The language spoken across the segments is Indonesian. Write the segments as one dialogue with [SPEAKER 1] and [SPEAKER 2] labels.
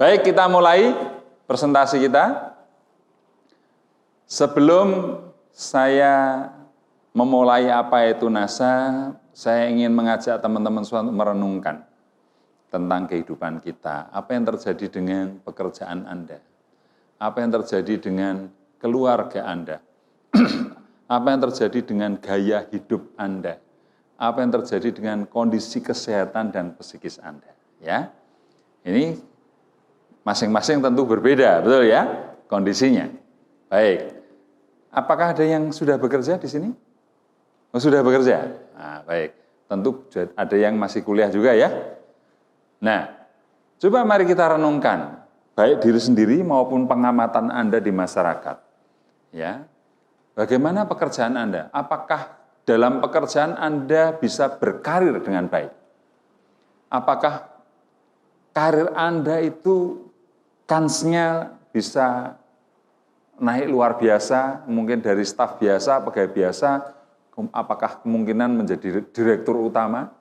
[SPEAKER 1] Baik, kita mulai presentasi kita. Sebelum saya memulai apa itu NASA, saya ingin mengajak teman-teman untuk merenungkan tentang kehidupan kita. Apa yang terjadi dengan pekerjaan Anda? Apa yang terjadi dengan keluarga Anda? Apa yang terjadi dengan gaya hidup Anda? Apa yang terjadi dengan kondisi kesehatan dan psikis Anda? Ya, ini masing-masing tentu berbeda, betul ya, kondisinya. Baik, apakah ada yang sudah bekerja di sini? Oh, sudah bekerja? Nah, baik, tentu ada yang masih kuliah juga ya. Nah, coba mari kita renungkan, baik diri sendiri maupun pengamatan Anda di masyarakat. Ya, bagaimana pekerjaan Anda? Apakah dalam pekerjaan Anda bisa berkarir dengan baik? Apakah karir Anda itu kansnya bisa naik luar biasa, mungkin dari staf biasa, pegawai biasa, apakah kemungkinan menjadi direktur utama?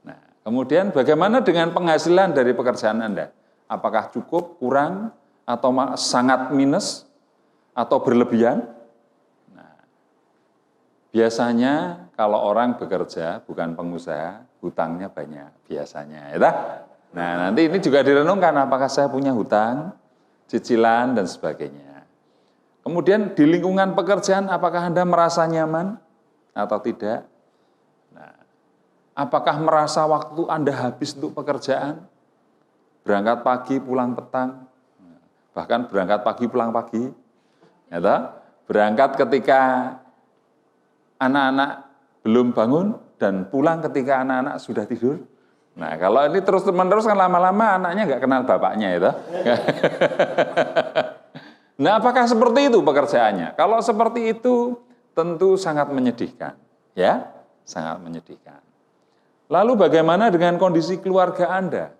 [SPEAKER 1] Nah, kemudian bagaimana dengan penghasilan dari pekerjaan Anda? Apakah cukup, kurang, atau sangat minus, atau berlebihan? Nah, biasanya kalau orang bekerja, bukan pengusaha, hutangnya banyak, biasanya. Ya, nah, nanti ini juga direnungkan, apakah saya punya hutang, cicilan, dan sebagainya. Kemudian di lingkungan pekerjaan, apakah Anda merasa nyaman atau tidak? Nah, apakah merasa waktu Anda habis untuk pekerjaan? Berangkat pagi, pulang petang, bahkan berangkat pagi, pulang pagi. Ya, berangkat ketika anak-anak belum bangun dan pulang ketika anak-anak sudah tidur. Nah, kalau ini terus-menerus kan lama-lama anaknya nggak kenal bapaknya itu. Nah, apakah seperti itu pekerjaannya? Kalau seperti itu tentu sangat menyedihkan, ya, sangat menyedihkan. Lalu bagaimana dengan kondisi keluarga Anda?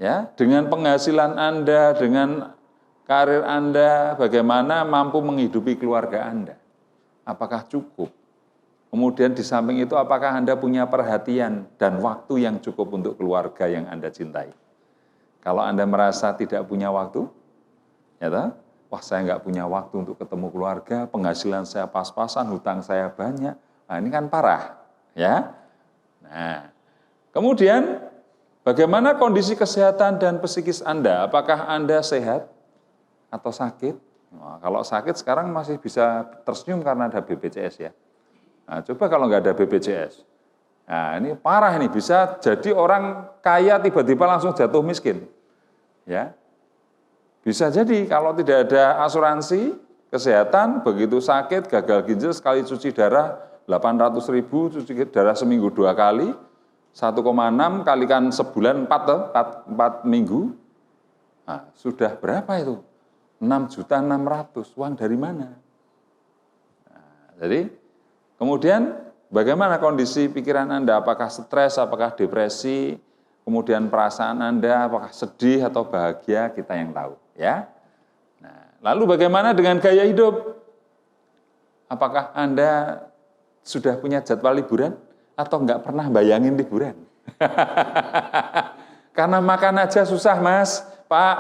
[SPEAKER 1] Ya, dengan penghasilan Anda, dengan karir Anda, bagaimana mampu menghidupi keluarga Anda? Apakah cukup? Kemudian di samping itu apakah Anda punya perhatian dan waktu yang cukup untuk keluarga yang Anda cintai? Kalau Anda merasa tidak punya waktu, ya toh? Wah, saya nggak punya waktu untuk ketemu keluarga, penghasilan saya pas-pasan, hutang saya banyak. Nah, ini kan parah, ya. Nah, kemudian bagaimana kondisi kesehatan dan psikis Anda? Apakah Anda sehat atau sakit? Nah, kalau sakit sekarang masih bisa tersenyum karena ada BPJS ya. Nah, coba kalau nggak ada BPJS, nah ini parah, ini bisa jadi orang kaya tiba-tiba langsung jatuh miskin, ya. Bisa jadi kalau tidak ada asuransi kesehatan, begitu sakit, gagal ginjal sekali cuci darah 800.000, cuci darah seminggu 2 kali, 1,6 kalikan sebulan 4 minggu, nah, sudah berapa itu? 6.600.000, uang dari mana? Nah, jadi kemudian bagaimana kondisi pikiran Anda? Apakah stres, apakah depresi? Kemudian perasaan Anda, apakah sedih atau bahagia? Kita yang tahu, ya. Nah, lalu bagaimana dengan gaya hidup? Apakah Anda sudah punya jadwal liburan atau enggak pernah bayangin liburan? Karena makan aja susah, Mas, Pak.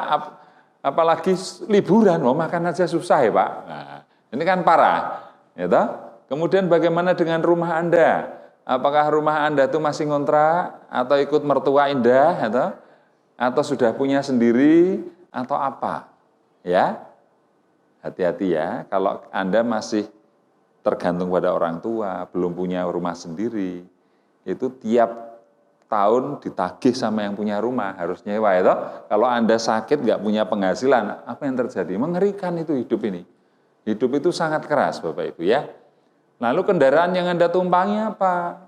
[SPEAKER 1] Apalagi liburan, mau makan aja susah ya, Pak. Nah, ini kan parah, ya toh? Kemudian bagaimana dengan rumah Anda? Apakah rumah Anda itu masih ngontrak atau ikut mertua indah, atau sudah punya sendiri atau apa? Ya, hati-hati ya. Kalau Anda masih tergantung pada orang tua, belum punya rumah sendiri, itu tiap tahun ditagih sama yang punya rumah, harus nyewa ya. Kalau Anda sakit nggak punya penghasilan, apa yang terjadi? Mengerikan itu hidup ini. Hidup itu sangat keras, Bapak Ibu ya. Lalu kendaraan yang Anda tumpangi apa?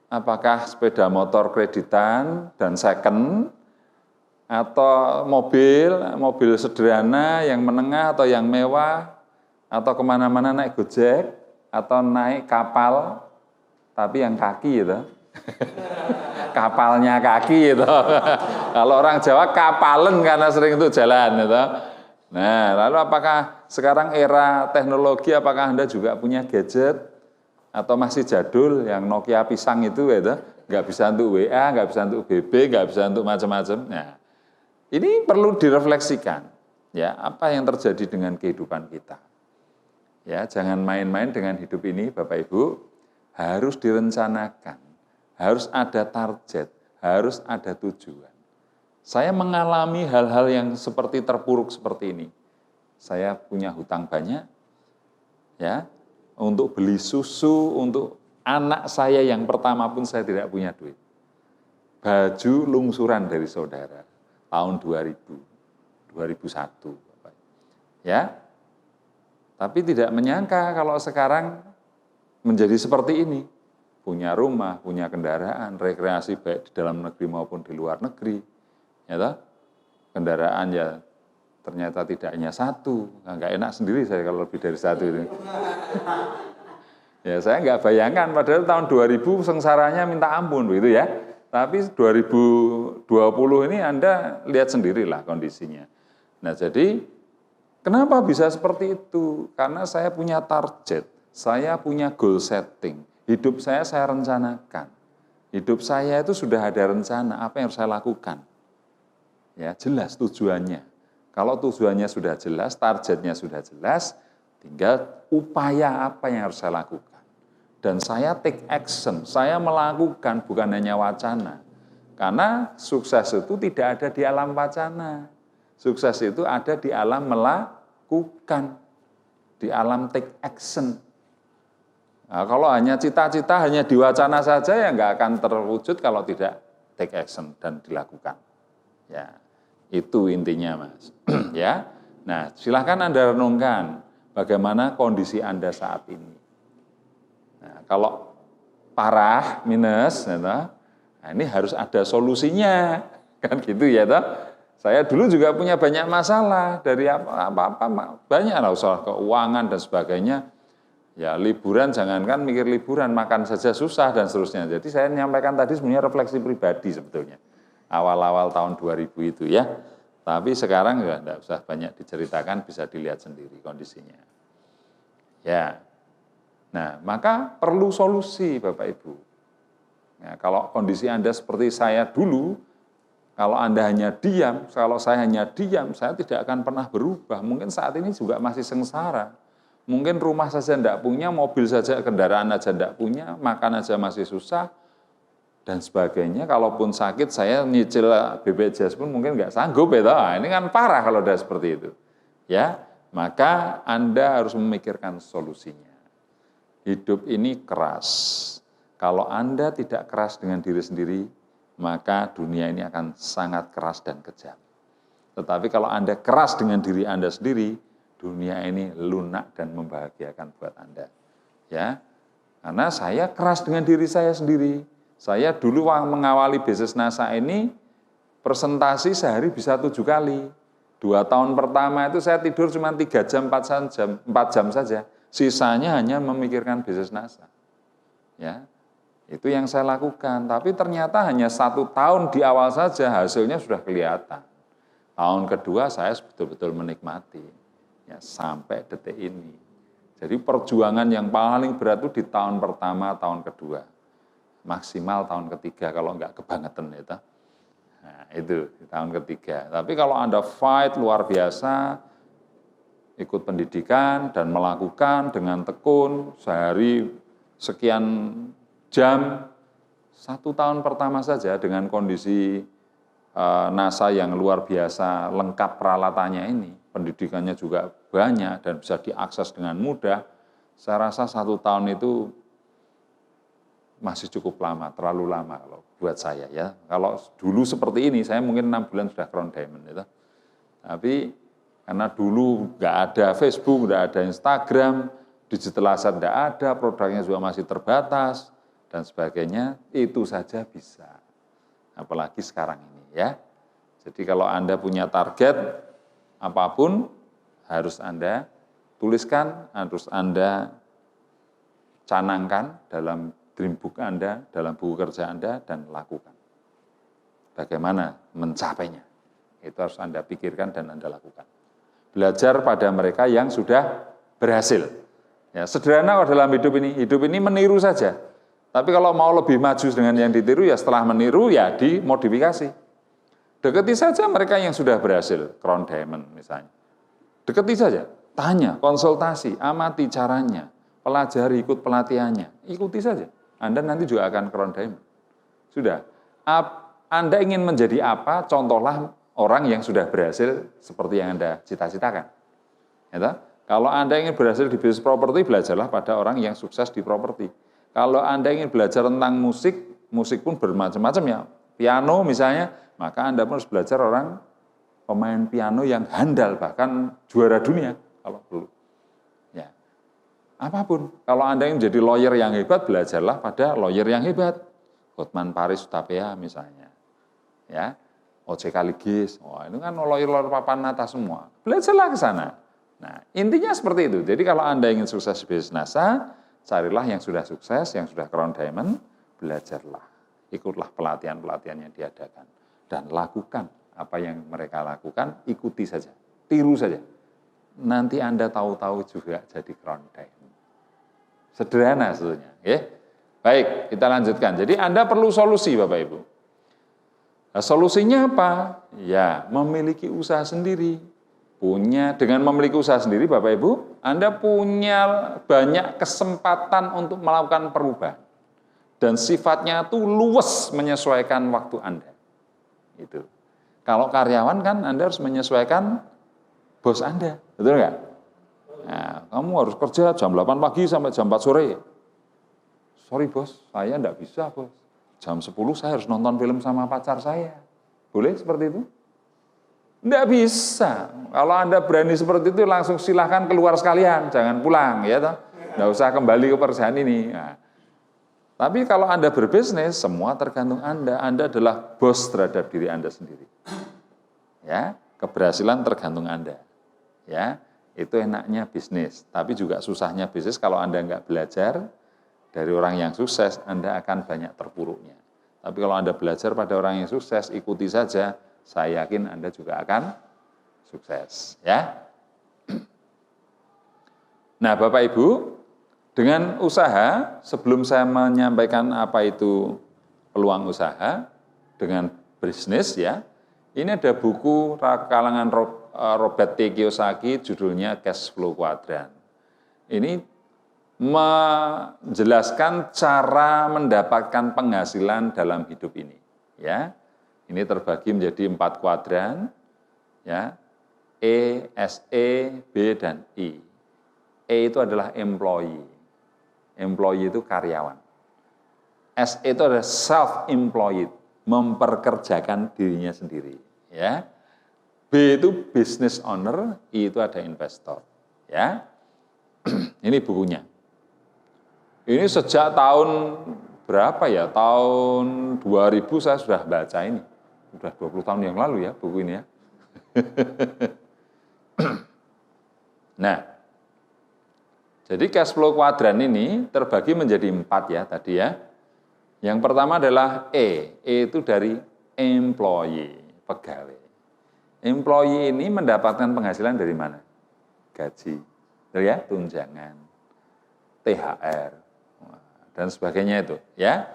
[SPEAKER 1] Apakah sepeda motor kreditan dan second, atau mobil sederhana yang menengah atau yang mewah, atau kemana-mana naik Gojek, atau naik kapal, tapi yang kaki gitu. Kapalnya kaki gitu. Kalau orang Jawa kapalen karena sering itu jalan gitu. Nah, lalu apakah sekarang era teknologi, apakah Anda juga punya gadget atau masih jadul yang Nokia pisang itu, gitu? Nggak bisa untuk WA, nggak bisa untuk BB, nggak bisa untuk macam-macam. Nah, Ini perlu direfleksikan, ya, apa yang terjadi dengan kehidupan kita. Ya, jangan main-main dengan hidup ini, Bapak Ibu, harus direncanakan, harus ada target, harus ada tujuan. Saya mengalami hal-hal yang seperti terpuruk seperti ini. Saya punya hutang banyak, ya, untuk beli susu, untuk anak saya yang pertama pun saya tidak punya duit. Baju lungsuran dari saudara, tahun 2001. Ya, tapi tidak menyangka kalau sekarang menjadi seperti ini. Punya rumah, punya kendaraan, rekreasi baik di dalam negeri maupun di luar negeri. Ya toh? Kendaraan ya ternyata tidak hanya satu. Nggak enak sendiri saya kalau lebih dari satu itu. Ya saya nggak bayangkan, padahal tahun 2000 sengsaranya minta ampun begitu ya. Tapi 2020 ini Anda lihat sendirilah kondisinya. Nah jadi kenapa bisa seperti itu? Karena saya punya target, saya punya goal setting. Hidup saya rencanakan. Hidup saya itu sudah ada rencana apa yang harus saya lakukan. Ya, jelas tujuannya. Kalau tujuannya sudah jelas, targetnya sudah jelas, tinggal upaya apa yang harus saya lakukan. Dan saya take action, saya melakukan bukan hanya wacana. Karena sukses itu tidak ada di alam wacana. Sukses itu ada di alam melakukan, di alam take action. Nah, kalau hanya cita-cita, hanya diwacana saja ya nggak akan terwujud kalau tidak take action dan dilakukan. Ya. Itu intinya, Mas. Ya. Nah, silakan Anda renungkan bagaimana kondisi Anda saat ini. Nah, kalau parah, minus, nah ini harus ada solusinya. Kan gitu ya, toh? Saya dulu juga punya banyak masalah dari apa-apa banyak lah soal keuangan dan sebagainya. Ya, liburan jangankan mikir liburan, makan saja susah dan seterusnya. Jadi saya menyampaikan tadi sebenarnya refleksi pribadi sebetulnya. Awal-awal tahun 2000 itu ya. Tapi sekarang ya enggak usah banyak diceritakan, bisa dilihat sendiri kondisinya. Ya. Nah, maka perlu solusi Bapak Ibu. Nah, kalau kondisi Anda seperti saya dulu, kalau Anda hanya diam, kalau saya hanya diam, saya tidak akan pernah berubah. Mungkin saat ini juga masih sengsara. Mungkin rumah saja enggak punya, mobil saja, kendaraan aja enggak punya, makan aja masih susah, dan sebagainya. Kalaupun sakit, saya nyicil BPJS pun mungkin nggak sanggup ya. Nah, ini kan parah kalau udah seperti itu. Ya, maka Anda harus memikirkan solusinya. Hidup ini keras. Kalau Anda tidak keras dengan diri sendiri, maka dunia ini akan sangat keras dan kejam. Tetapi kalau Anda keras dengan diri Anda sendiri, dunia ini lunak dan membahagiakan buat Anda. Ya, karena saya keras dengan diri saya sendiri. Saya dulu mengawali bisnis NASA ini, presentasi sehari bisa 7 kali. 2 tahun pertama itu saya tidur cuma 3 jam, 4 jam saja. Sisanya hanya memikirkan bisnis NASA. Ya, itu yang saya lakukan. Tapi ternyata hanya 1 tahun di awal saja hasilnya sudah kelihatan. Tahun kedua saya betul-betul menikmati. Ya, sampai detik ini. Jadi perjuangan yang paling berat itu di tahun pertama, tahun kedua. Maksimal tahun ketiga kalau enggak kebangetan itu. Nah, itu di tahun ketiga. Tapi kalau Anda fight luar biasa, ikut pendidikan dan melakukan dengan tekun sehari sekian jam, 1 tahun pertama saja dengan kondisi NASA yang luar biasa lengkap peralatannya ini, pendidikannya juga banyak dan bisa diakses dengan mudah. Saya rasa 1 tahun itu masih cukup lama, terlalu lama kalau buat saya ya. Kalau dulu seperti ini, saya mungkin 6 bulan sudah crown diamond itu. Tapi karena dulu nggak ada Facebook, nggak ada Instagram, digital asset nggak ada, produknya juga masih terbatas dan sebagainya, itu saja bisa. Apalagi sekarang ini ya. Jadi kalau Anda punya target apapun, harus Anda tuliskan, harus Anda canangkan dalam dream book Anda, dalam buku kerja Anda, dan lakukan. Bagaimana mencapainya? Itu harus Anda pikirkan dan Anda lakukan. Belajar pada mereka yang sudah berhasil. Ya, sederhana dalam hidup ini meniru saja. Tapi kalau mau lebih maju dengan yang ditiru, ya setelah meniru, ya dimodifikasi. Deketi saja mereka yang sudah berhasil, Crown Diamond misalnya. Deketi saja, tanya, konsultasi, amati caranya, pelajari, ikut pelatihannya, ikuti saja. Anda nanti juga akan Crown Diamond. Sudah, Anda ingin menjadi apa, contohlah orang yang sudah berhasil seperti yang Anda cita-citakan. Ya, kalau Anda ingin berhasil di bisnis properti, belajarlah pada orang yang sukses di properti. Kalau Anda ingin belajar tentang musik, musik pun bermacam-macam ya. Piano misalnya, maka Anda pun harus belajar orang pemain piano yang handal, bahkan juara dunia kalau perlu. Ya. Apapun, kalau Anda ingin menjadi lawyer yang hebat, belajarlah pada lawyer yang hebat. Hotman Paris Hutapea misalnya. Ya. OJK Ligis, wah ini kan lawyer-lawyer papan atas semua. Belajarlah ke sana. Nah, intinya seperti itu. Jadi kalau Anda ingin sukses di bisnis NASA, carilah yang sudah sukses, yang sudah Crown Diamond, belajarlah. Ikutlah pelatihan-pelatihan yang diadakan. Dan lakukan apa yang mereka lakukan, ikuti saja, tiru saja. Nanti Anda tahu-tahu juga jadi Crown Diamond. Sederhana sebetulnya. Ya. Baik, kita lanjutkan. Jadi Anda perlu solusi Bapak Ibu. Nah, solusinya apa? Ya, memiliki usaha sendiri. Dengan memiliki usaha sendiri Bapak Ibu, Anda punya banyak kesempatan untuk melakukan perubahan. Dan sifatnya itu luwes menyesuaikan waktu Anda. Itu. Kalau karyawan kan Anda harus menyesuaikan bos Anda, betul nggak? Nah, kamu harus kerja jam 8 pagi sampai jam 4 sore. Sorry bos, saya enggak bisa bos. Jam 10 saya harus nonton film sama pacar saya. Boleh seperti itu? Enggak bisa. Kalau Anda berani seperti itu langsung silahkan keluar sekalian, jangan pulang ya toh. Enggak usah kembali ke perusahaan ini. Nah, tapi kalau Anda berbisnis, semua tergantung Anda. Anda adalah bos terhadap diri Anda sendiri. Ya, keberhasilan tergantung Anda. Ya, itu enaknya bisnis. Tapi juga susahnya bisnis kalau Anda nggak belajar dari orang yang sukses, Anda akan banyak terpuruknya. Tapi kalau Anda belajar pada orang yang sukses, ikuti saja. Saya yakin Anda juga akan sukses. Ya. Nah, Bapak Ibu, dengan usaha, sebelum saya menyampaikan apa itu peluang usaha dengan bisnis ya, ini ada buku kalangan Robert T. Kiyosaki judulnya Cash Flow Quadrant. Ini menjelaskan cara mendapatkan penghasilan dalam hidup ini. Ya, ini terbagi menjadi 4 kuadran, ya, E, SE, B, dan I. E itu adalah employee. Employee itu karyawan. SE itu adalah self-employed, memperkerjakan dirinya sendiri. Ya. B itu business owner, I itu ada investor. Ya. Ini bukunya. Ini sejak tahun berapa ya? Tahun 2000 saya sudah baca ini. Sudah 20 tahun yang lalu ya buku ini ya. Nah, jadi cash flow kuadran ini terbagi menjadi 4 ya tadi ya. Yang pertama adalah E. E itu dari employee, pegawai. Employee ini mendapatkan penghasilan dari mana? Gaji, ya, tunjangan, THR, dan sebagainya itu, ya.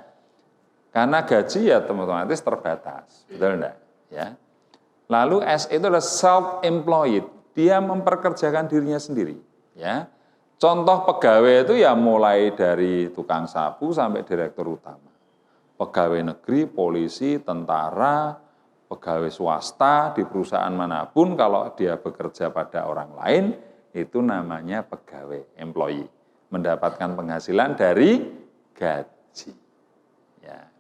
[SPEAKER 1] Karena gaji ya otomatis terbatas, betul enggak? Ya. Lalu S itu adalah self-employed, dia memperkerjakan dirinya sendiri, ya. Contoh pegawai itu ya mulai dari tukang sapu sampai direktur utama. Pegawai negeri, polisi, tentara, pegawai swasta di perusahaan manapun kalau dia bekerja pada orang lain itu namanya pegawai, employee. Mendapatkan penghasilan dari gaji. Ya.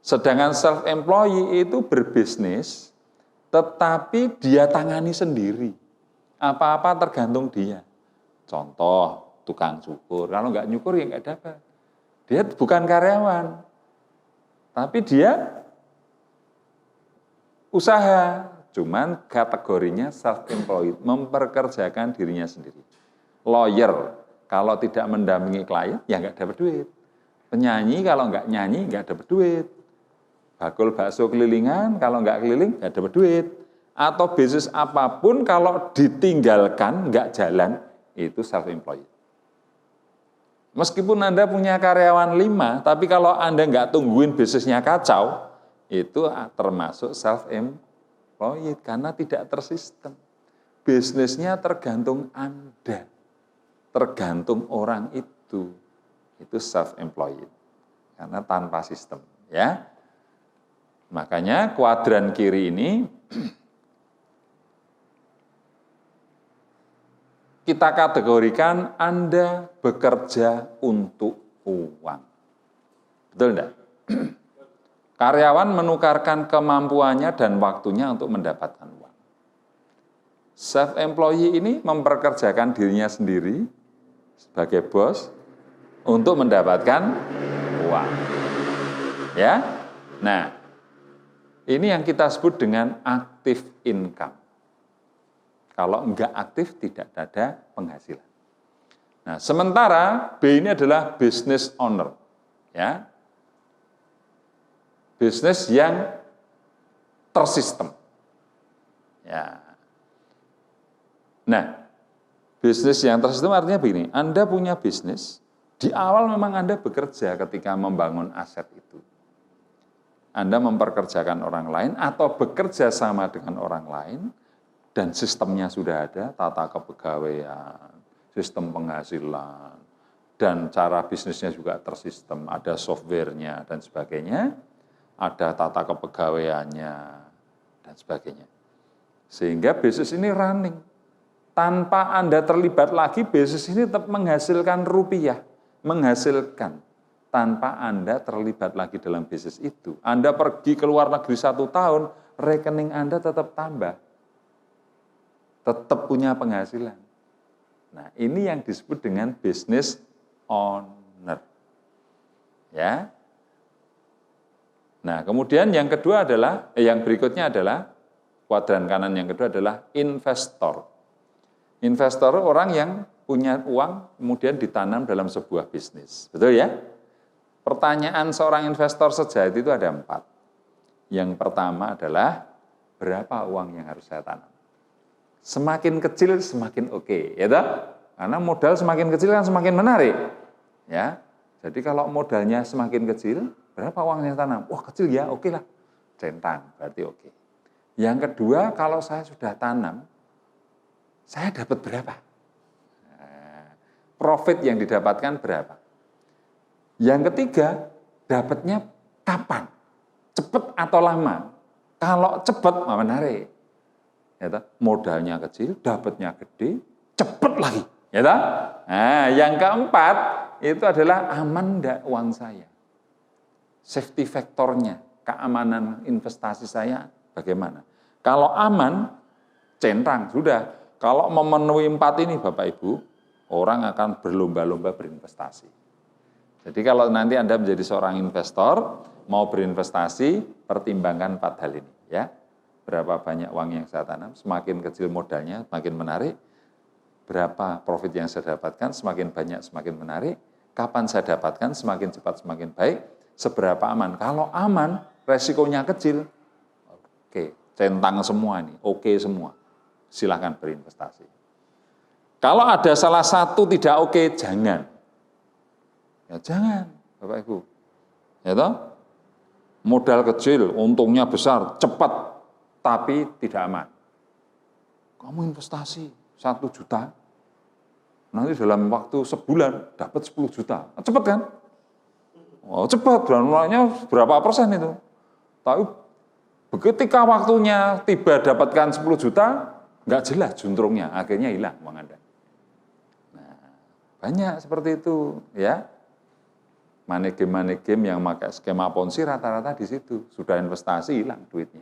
[SPEAKER 1] Sedangkan self-employee itu berbisnis tetapi dia tangani sendiri. Apa-apa tergantung dia. Contoh, tukang cukur. Kalau nggak nyukur ya nggak dapat. Dia bukan karyawan. Tapi dia usaha. Cuman kategorinya self-employed. Memperkerjakan dirinya sendiri. Lawyer, kalau tidak mendampingi klien, ya nggak dapat duit. Penyanyi, kalau nggak nyanyi, nggak dapat duit. Bakul bakso kelilingan, kalau nggak keliling, nggak dapat duit. Atau bisnis apapun, kalau ditinggalkan, nggak jalan, itu self-employed. Meskipun Anda punya karyawan 5, tapi kalau Anda nggak tungguin bisnisnya kacau, itu termasuk self-employed. employed karena tidak tersistem. Bisnisnya tergantung Anda, tergantung orang itu self-employed karena tanpa sistem, ya. Makanya kuadran kiri ini kita kategorikan Anda bekerja untuk uang. Betul enggak? Karyawan menukarkan kemampuannya dan waktunya untuk mendapatkan uang. Self-employee ini memperkerjakan dirinya sendiri sebagai bos untuk mendapatkan uang. Ya. Nah, ini yang kita sebut dengan active income. Kalau enggak aktif tidak ada penghasilan. Nah, sementara B ini adalah business owner. Ya. Bisnis yang tersistem. Ya. Nah, bisnis yang tersistem artinya begini, Anda punya bisnis, di awal memang Anda bekerja ketika membangun aset itu. Anda memperkerjakan orang lain atau bekerja sama dengan orang lain, dan sistemnya sudah ada, tata kepegawaian, sistem penghasilan, dan cara bisnisnya juga tersistem, ada softwarenya dan sebagainya, ada tata kepegawaiannya dan sebagainya. Sehingga bisnis ini running. Tanpa Anda terlibat lagi, bisnis ini tetap menghasilkan rupiah, menghasilkan. Tanpa Anda terlibat lagi dalam bisnis itu. Anda pergi ke luar negeri 1 tahun, rekening Anda tetap tambah. Tetap punya penghasilan. Nah, ini yang disebut dengan business owner. Ya. Nah, kemudian yang kedua adalah, yang berikutnya adalah, kuadran kanan yang kedua adalah investor. Investor orang yang punya uang kemudian ditanam dalam sebuah bisnis. Betul ya? Pertanyaan seorang investor sejati itu ada 4. Yang pertama adalah, berapa uang yang harus saya tanam? Semakin kecil semakin oke, ya toh? Karena modal semakin kecil kan semakin menarik. Ya. Jadi kalau modalnya semakin kecil, berapa uang yang tanam? Wah, kecil ya, oke lah. Centang, berarti oke. Yang kedua, kalau saya sudah tanam, saya dapat berapa? Nah, profit yang didapatkan berapa? Yang ketiga, dapatnya kapan? Cepat atau lama? Kalau cepat, menarik. Ya, modalnya kecil, dapatnya gede, cepat lagi. Ya, nah, yang keempat, itu adalah aman enggak uang saya? Safety faktornya, keamanan investasi saya bagaimana? Kalau aman, centang, sudah. Kalau memenuhi 4 ini Bapak Ibu, orang akan berlomba-lomba berinvestasi. Jadi kalau nanti Anda menjadi seorang investor, mau berinvestasi, pertimbangkan 4 hal ini. Ya. Berapa banyak uang yang saya tanam, semakin kecil modalnya, semakin menarik. Berapa profit yang saya dapatkan, semakin banyak, semakin menarik. Kapan saya dapatkan, semakin cepat, semakin baik. Seberapa aman? Kalau aman, resikonya kecil, oke, centang semua ini, oke semua. Silakan berinvestasi. Kalau ada salah satu tidak oke, jangan. Ya jangan, Bapak Ibu. Ya toh? Modal kecil, untungnya besar, cepat, tapi tidak aman. Kamu investasi 1 juta, nanti dalam waktu sebulan dapat 10 juta. Cepat kan? Oh, cepat, dan mulainya berapa persen itu? Tapi ketika waktunya tiba dapatkan 10 juta, nggak jelas juntrungnya, akhirnya hilang uang Anda. Nah, banyak seperti itu, ya. Money game yang pakai skema ponzi rata-rata di situ. Sudah investasi, hilang duitnya.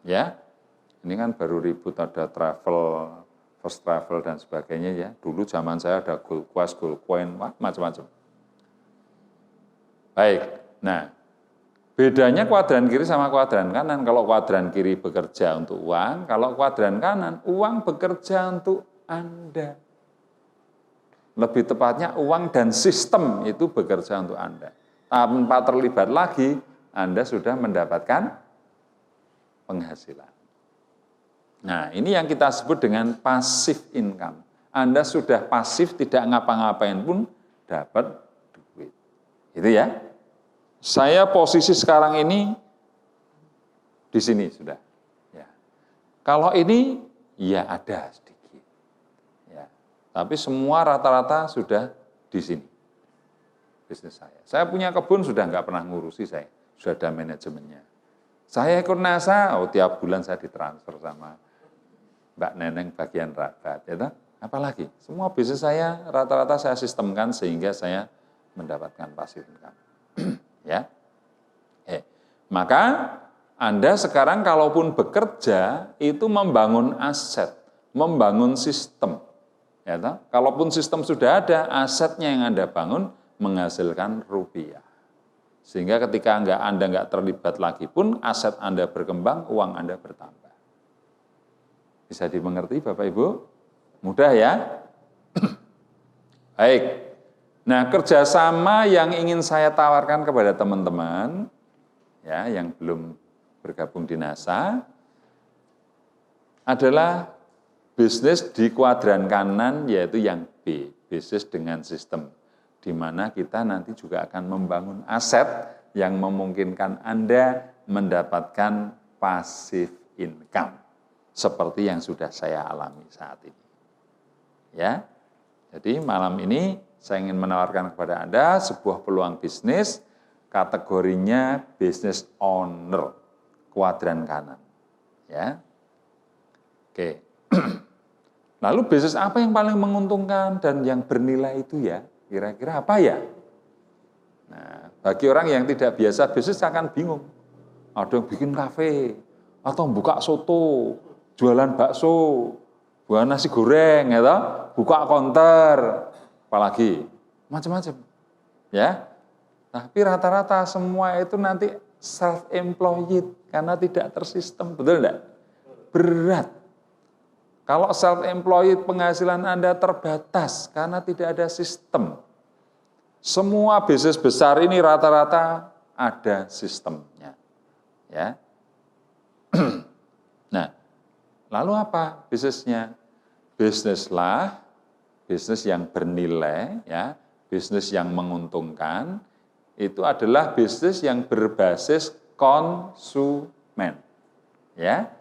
[SPEAKER 1] Ya, ini kan baru ribut ada travel, first travel dan sebagainya ya. Dulu zaman saya ada gold quest, gold coin, macam-macam. Baik, nah bedanya kuadran kiri sama kuadran kanan. Kalau kuadran kiri bekerja untuk uang, kalau kuadran kanan, uang bekerja untuk Anda. Lebih tepatnya uang dan sistem itu bekerja untuk Anda. Tanpa terlibat lagi, Anda sudah mendapatkan penghasilan. Nah, ini yang kita sebut dengan passive income. Anda sudah pasif, tidak ngapa-ngapain pun dapat duit. Itu ya. Saya posisi sekarang ini di sini sudah. Kalau ini, ya ada sedikit. Ya. Tapi semua rata-rata sudah di sini. Bisnis saya. Saya punya kebun sudah nggak pernah ngurusi saya. Sudah ada manajemennya. Saya ikut NASA, tiap bulan saya ditransfer sama Mbak Neneng bagian rabat. Ya, apalagi, semua bisnis saya rata-rata saya sistemkan sehingga saya mendapatkan passive income. Ya. Maka Anda sekarang kalaupun bekerja itu membangun aset, membangun sistem. Ya, kalaupun sistem sudah ada, asetnya yang Anda bangun menghasilkan rupiah. Sehingga ketika Anda nggak terlibat lagi pun, aset Anda berkembang, uang Anda bertambah. Bisa dimengerti Bapak Ibu? Mudah ya? Baik. Nah, kerjasama yang ingin saya tawarkan kepada teman-teman, ya, yang belum bergabung di NASA, adalah bisnis di kuadran kanan, yaitu yang B, bisnis dengan sistem, di mana kita nanti juga akan membangun aset yang memungkinkan Anda mendapatkan passive income, seperti yang sudah saya alami saat ini. Ya, jadi malam ini saya ingin menawarkan kepada Anda sebuah peluang bisnis, kategorinya business owner, kuadran kanan. Ya. Oke. Lalu bisnis apa yang paling menguntungkan dan yang bernilai itu ya? Kira-kira apa ya? Nah, bagi orang yang tidak biasa bisnis akan bingung. Ada yang bikin kafe, atau buka soto, jualan bakso, buah nasi goreng, ya, buka konter, apalagi macam-macam, ya. Tapi rata-rata semua itu nanti self-employed karena tidak tersistem, betul enggak? Berat. Kalau self-employed penghasilan Anda terbatas karena tidak ada sistem. Semua bisnis besar ini rata-rata ada sistemnya, ya. Nah, lalu apa bisnisnya? Bisnislah bisnis yang bernilai, ya, bisnis yang menguntungkan, itu adalah bisnis yang berbasis konsumen. Ya.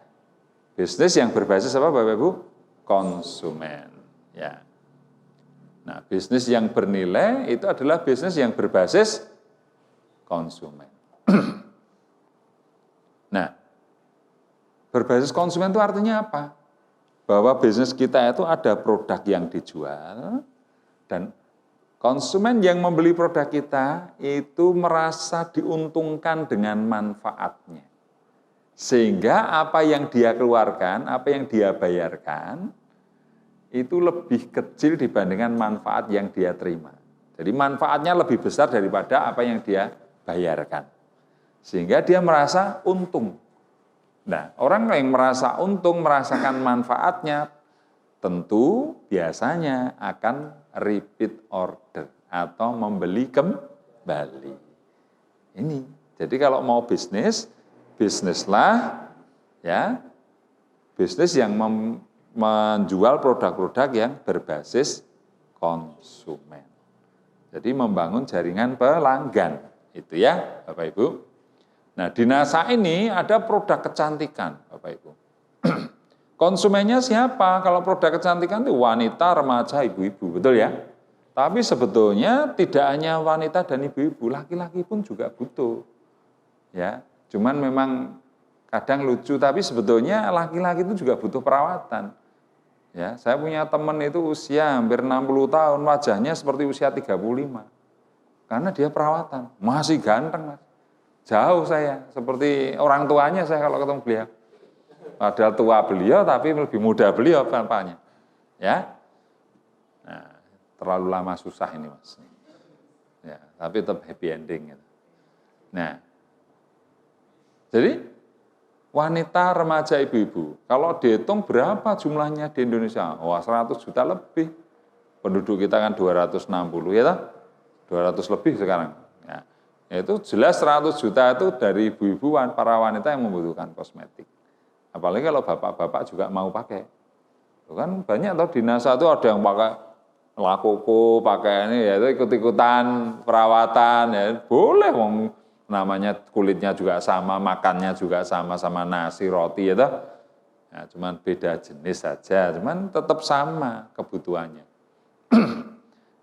[SPEAKER 1] Bisnis yang berbasis apa Bapak Ibu? Konsumen. Ya. Nah, bisnis yang bernilai itu adalah bisnis yang berbasis konsumen. Nah, berbasis konsumen itu artinya apa? Bahwa bisnis kita itu ada produk yang dijual dan konsumen yang membeli produk kita itu merasa diuntungkan dengan manfaatnya. Sehingga apa yang dia keluarkan, apa yang dia bayarkan, itu lebih kecil dibandingkan manfaat yang dia terima. Jadi manfaatnya lebih besar daripada apa yang dia bayarkan. Sehingga dia merasa untung. Nah, orang yang merasa untung, merasakan manfaatnya, tentu biasanya akan repeat order atau membeli kembali. Ini, jadi kalau mau bisnis, bisnislah, ya, bisnis yang menjual produk-produk yang berbasis konsumen. Jadi membangun jaringan pelanggan, itu ya, Bapak Ibu. Nah, di NASA ini ada produk kecantikan, Bapak Ibu. Konsumennya siapa? Kalau produk kecantikan itu wanita, remaja, ibu-ibu, betul ya? Tapi sebetulnya tidak hanya wanita dan ibu-ibu, laki-laki pun juga butuh. Ya, cuman memang kadang lucu, tapi sebetulnya laki-laki itu juga butuh perawatan. Ya, saya punya teman itu usia hampir 60 tahun, wajahnya seperti usia 35. Karena dia perawatan, masih ganteng, Mas. Jauh saya, seperti orang tuanya saya kalau ketemu beliau. Padahal tua beliau, tapi lebih muda beliau tampaknya. Ya, nah, terlalu lama susah ini Mas. Ya, tapi tetap happy ending. Gitu. Nah, jadi wanita, remaja, ibu-ibu, kalau dihitung berapa jumlahnya di Indonesia? Wah, 100 juta lebih. Penduduk kita kan 260, ya toh? 200 lebih sekarang. Ya. Itu jelas 100 juta itu dari ibu-ibu, para wanita yang membutuhkan kosmetik. Apalagi kalau bapak-bapak juga mau pakai. Itu kan banyak atau di NASA itu ada yang pakai lakoko, pakai ini, ya itu ikut-ikutan perawatan, ya boleh, namanya kulitnya juga sama, makannya juga sama nasi, roti, ya toh. Nah, cuman beda jenis saja, cuman tetap sama kebutuhannya.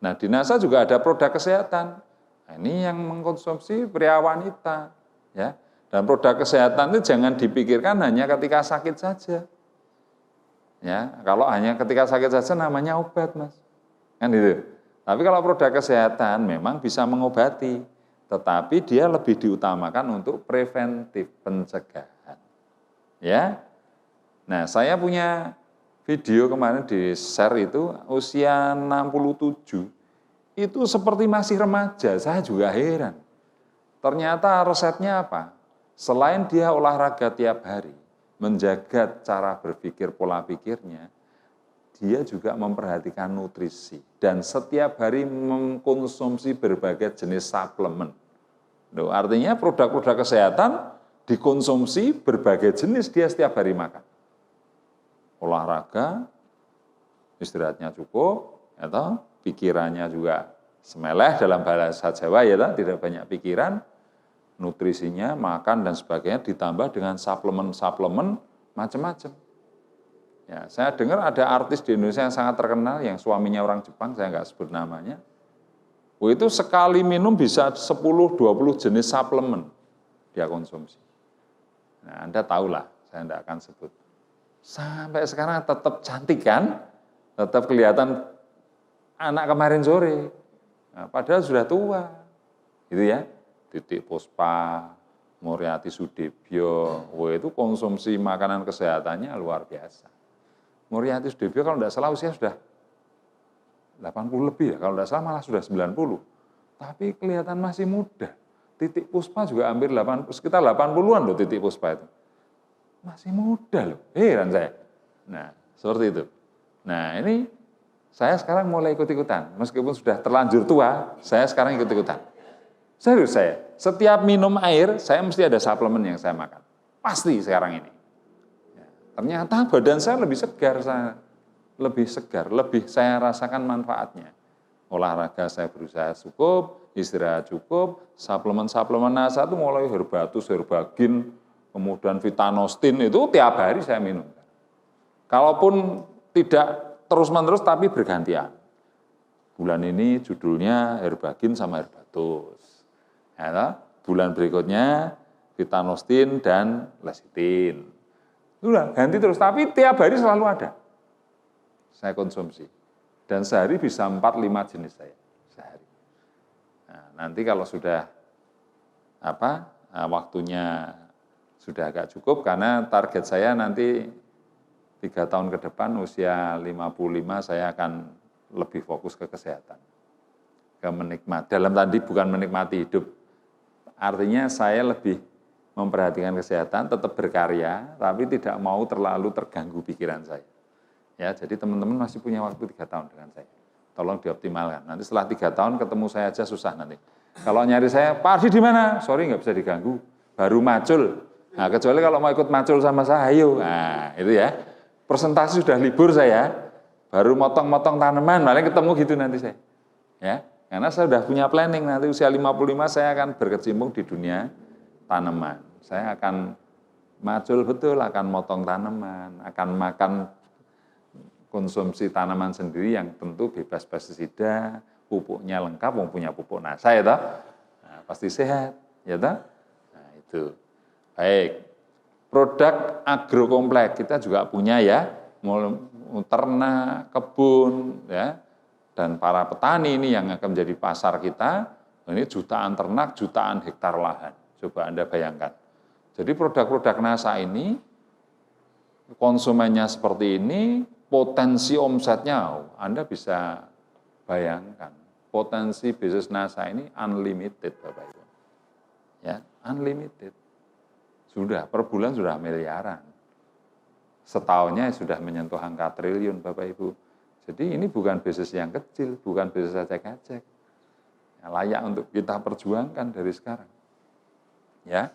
[SPEAKER 1] Nah, di NASA juga ada produk kesehatan. Nah, ini yang mengkonsumsi pria wanita, ya. Dan produk kesehatan itu jangan dipikirkan hanya ketika sakit saja. Ya, kalau hanya ketika sakit saja namanya obat, Mas. Kan itu. Tapi kalau produk kesehatan memang bisa mengobati, tetapi dia lebih diutamakan untuk preventif, pencegahan. Ya. Nah, saya punya video kemarin di-share itu usia 67. Itu seperti masih remaja, saya juga heran. Ternyata resepnya apa? Selain dia olahraga tiap hari, menjaga cara berpikir, pola pikirnya, dia juga memperhatikan nutrisi. Dan setiap hari mengkonsumsi berbagai jenis suplemen. Artinya produk-produk kesehatan dikonsumsi berbagai jenis, dia setiap hari makan. Olahraga, istirahatnya cukup, atau pikirannya juga semeleh dalam bahasa Jawa, ya, tidak banyak pikiran, nutrisinya, makan dan sebagainya ditambah dengan suplemen-suplemen macam-macam. Ya, saya dengar ada artis di Indonesia yang sangat terkenal, yang suaminya orang Jepang, saya nggak sebut namanya. Itu sekali minum bisa 10-20 jenis suplemen dia konsumsi. Nah, Anda tahulah, saya tidak akan sebut. Sampai sekarang tetap cantik kan? Tetap kelihatan anak kemarin sore. Nah, padahal sudah tua. Gitu ya. Titik Puspa, Muriati Sudibyo, itu konsumsi makanan kesehatannya luar biasa. Muriati Sudibyo kalau tidak salah usia sudah 80 lebih ya, kalau tidak salah malah sudah 90. Tapi kelihatan masih muda. Titik Puspa juga hampir sekitar 80-an loh Titik Puspa itu. Masih muda loh, heran saya. Nah, seperti itu. Nah, ini saya sekarang mulai ikut-ikutan. Meskipun sudah terlanjur tua, saya sekarang ikut-ikutan. Serius saya, setiap minum air, saya mesti ada suplemen yang saya makan. Pasti sekarang ini. Ya, ternyata badan saya lebih segar, lebih saya rasakan manfaatnya. Olahraga saya berusaha cukup, istirahat cukup, suplemen-suplemen NASA itu mulai Herbatus, Herbagin, kemudian Vitanostin itu tiap hari saya minum. Kalaupun tidak terus-menerus tapi bergantian. Bulan ini judulnya Herbagin sama Herbatus. Ya, bulan berikutnya Vitanostin dan Lecithin. Sudah ganti terus, tapi tiap hari selalu ada. Saya konsumsi. Dan sehari bisa 4-5 jenis saya sehari. Nah, nanti kalau sudah waktunya sudah agak cukup, karena target saya nanti 3 tahun ke depan usia 55 saya akan lebih fokus ke kesehatan. Dalam tadi bukan menikmati hidup. Artinya saya lebih memperhatikan kesehatan, tetap berkarya, tapi tidak mau terlalu terganggu pikiran saya. Ya, jadi teman-teman masih punya waktu 3 tahun dengan saya. Tolong dioptimalkan. Nanti setelah 3 tahun ketemu saya aja susah nanti. Kalau nyari saya, Pak Ardi di mana? Sorry, nggak bisa diganggu. Baru macul. Nah, kecuali kalau mau ikut macul sama saya, ayo. Nah, itu ya. Presentasi sudah libur saya, baru motong-motong tanaman, malah ketemu gitu nanti saya. Ya, karena saya sudah punya planning, nanti usia 55 saya akan berkecimpung di dunia tanaman. Saya akan macul betul, akan motong tanaman, akan makan konsumsi tanaman sendiri yang tentu bebas pestisida, pupuknya lengkap, punya pupuk NASA ya toh. Nah, pasti sehat, ya toh. Nah, itu. Baik. Produk agrokompleks kita juga punya ya, ternak, kebun, ya, dan para petani ini yang akan menjadi pasar kita. Ini jutaan ternak, jutaan hektar lahan. Coba Anda bayangkan. Jadi produk-produk NASA ini, konsumennya seperti ini, potensi omsetnya, Anda bisa bayangkan. Potensi bisnis NASA ini unlimited, Bapak Ibu. Ya, unlimited. Sudah, per bulan sudah miliaran. Setahunnya sudah menyentuh angka triliun, Bapak Ibu. Jadi ini bukan bisnis yang kecil, bukan bisnis ecek-ecek. Ya, layak untuk kita perjuangkan dari sekarang. Ya,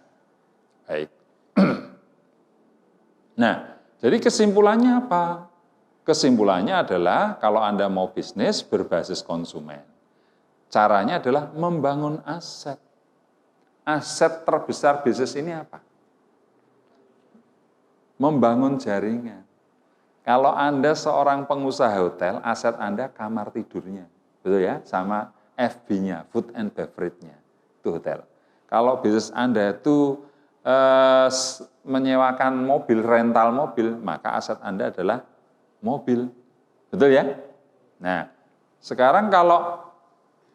[SPEAKER 1] baik. Nah, jadi kesimpulannya apa? Kesimpulannya adalah kalau Anda mau bisnis berbasis konsumen. Caranya adalah membangun aset. Aset terbesar bisnis ini apa? membangun jaringan. Kalau Anda seorang pengusaha hotel, aset Anda kamar tidurnya, betul ya, sama FB-nya, food and beverage-nya, itu hotel. Kalau bisnis Anda itu menyewakan mobil, rental mobil, maka aset Anda adalah mobil, betul ya? Nah, sekarang kalau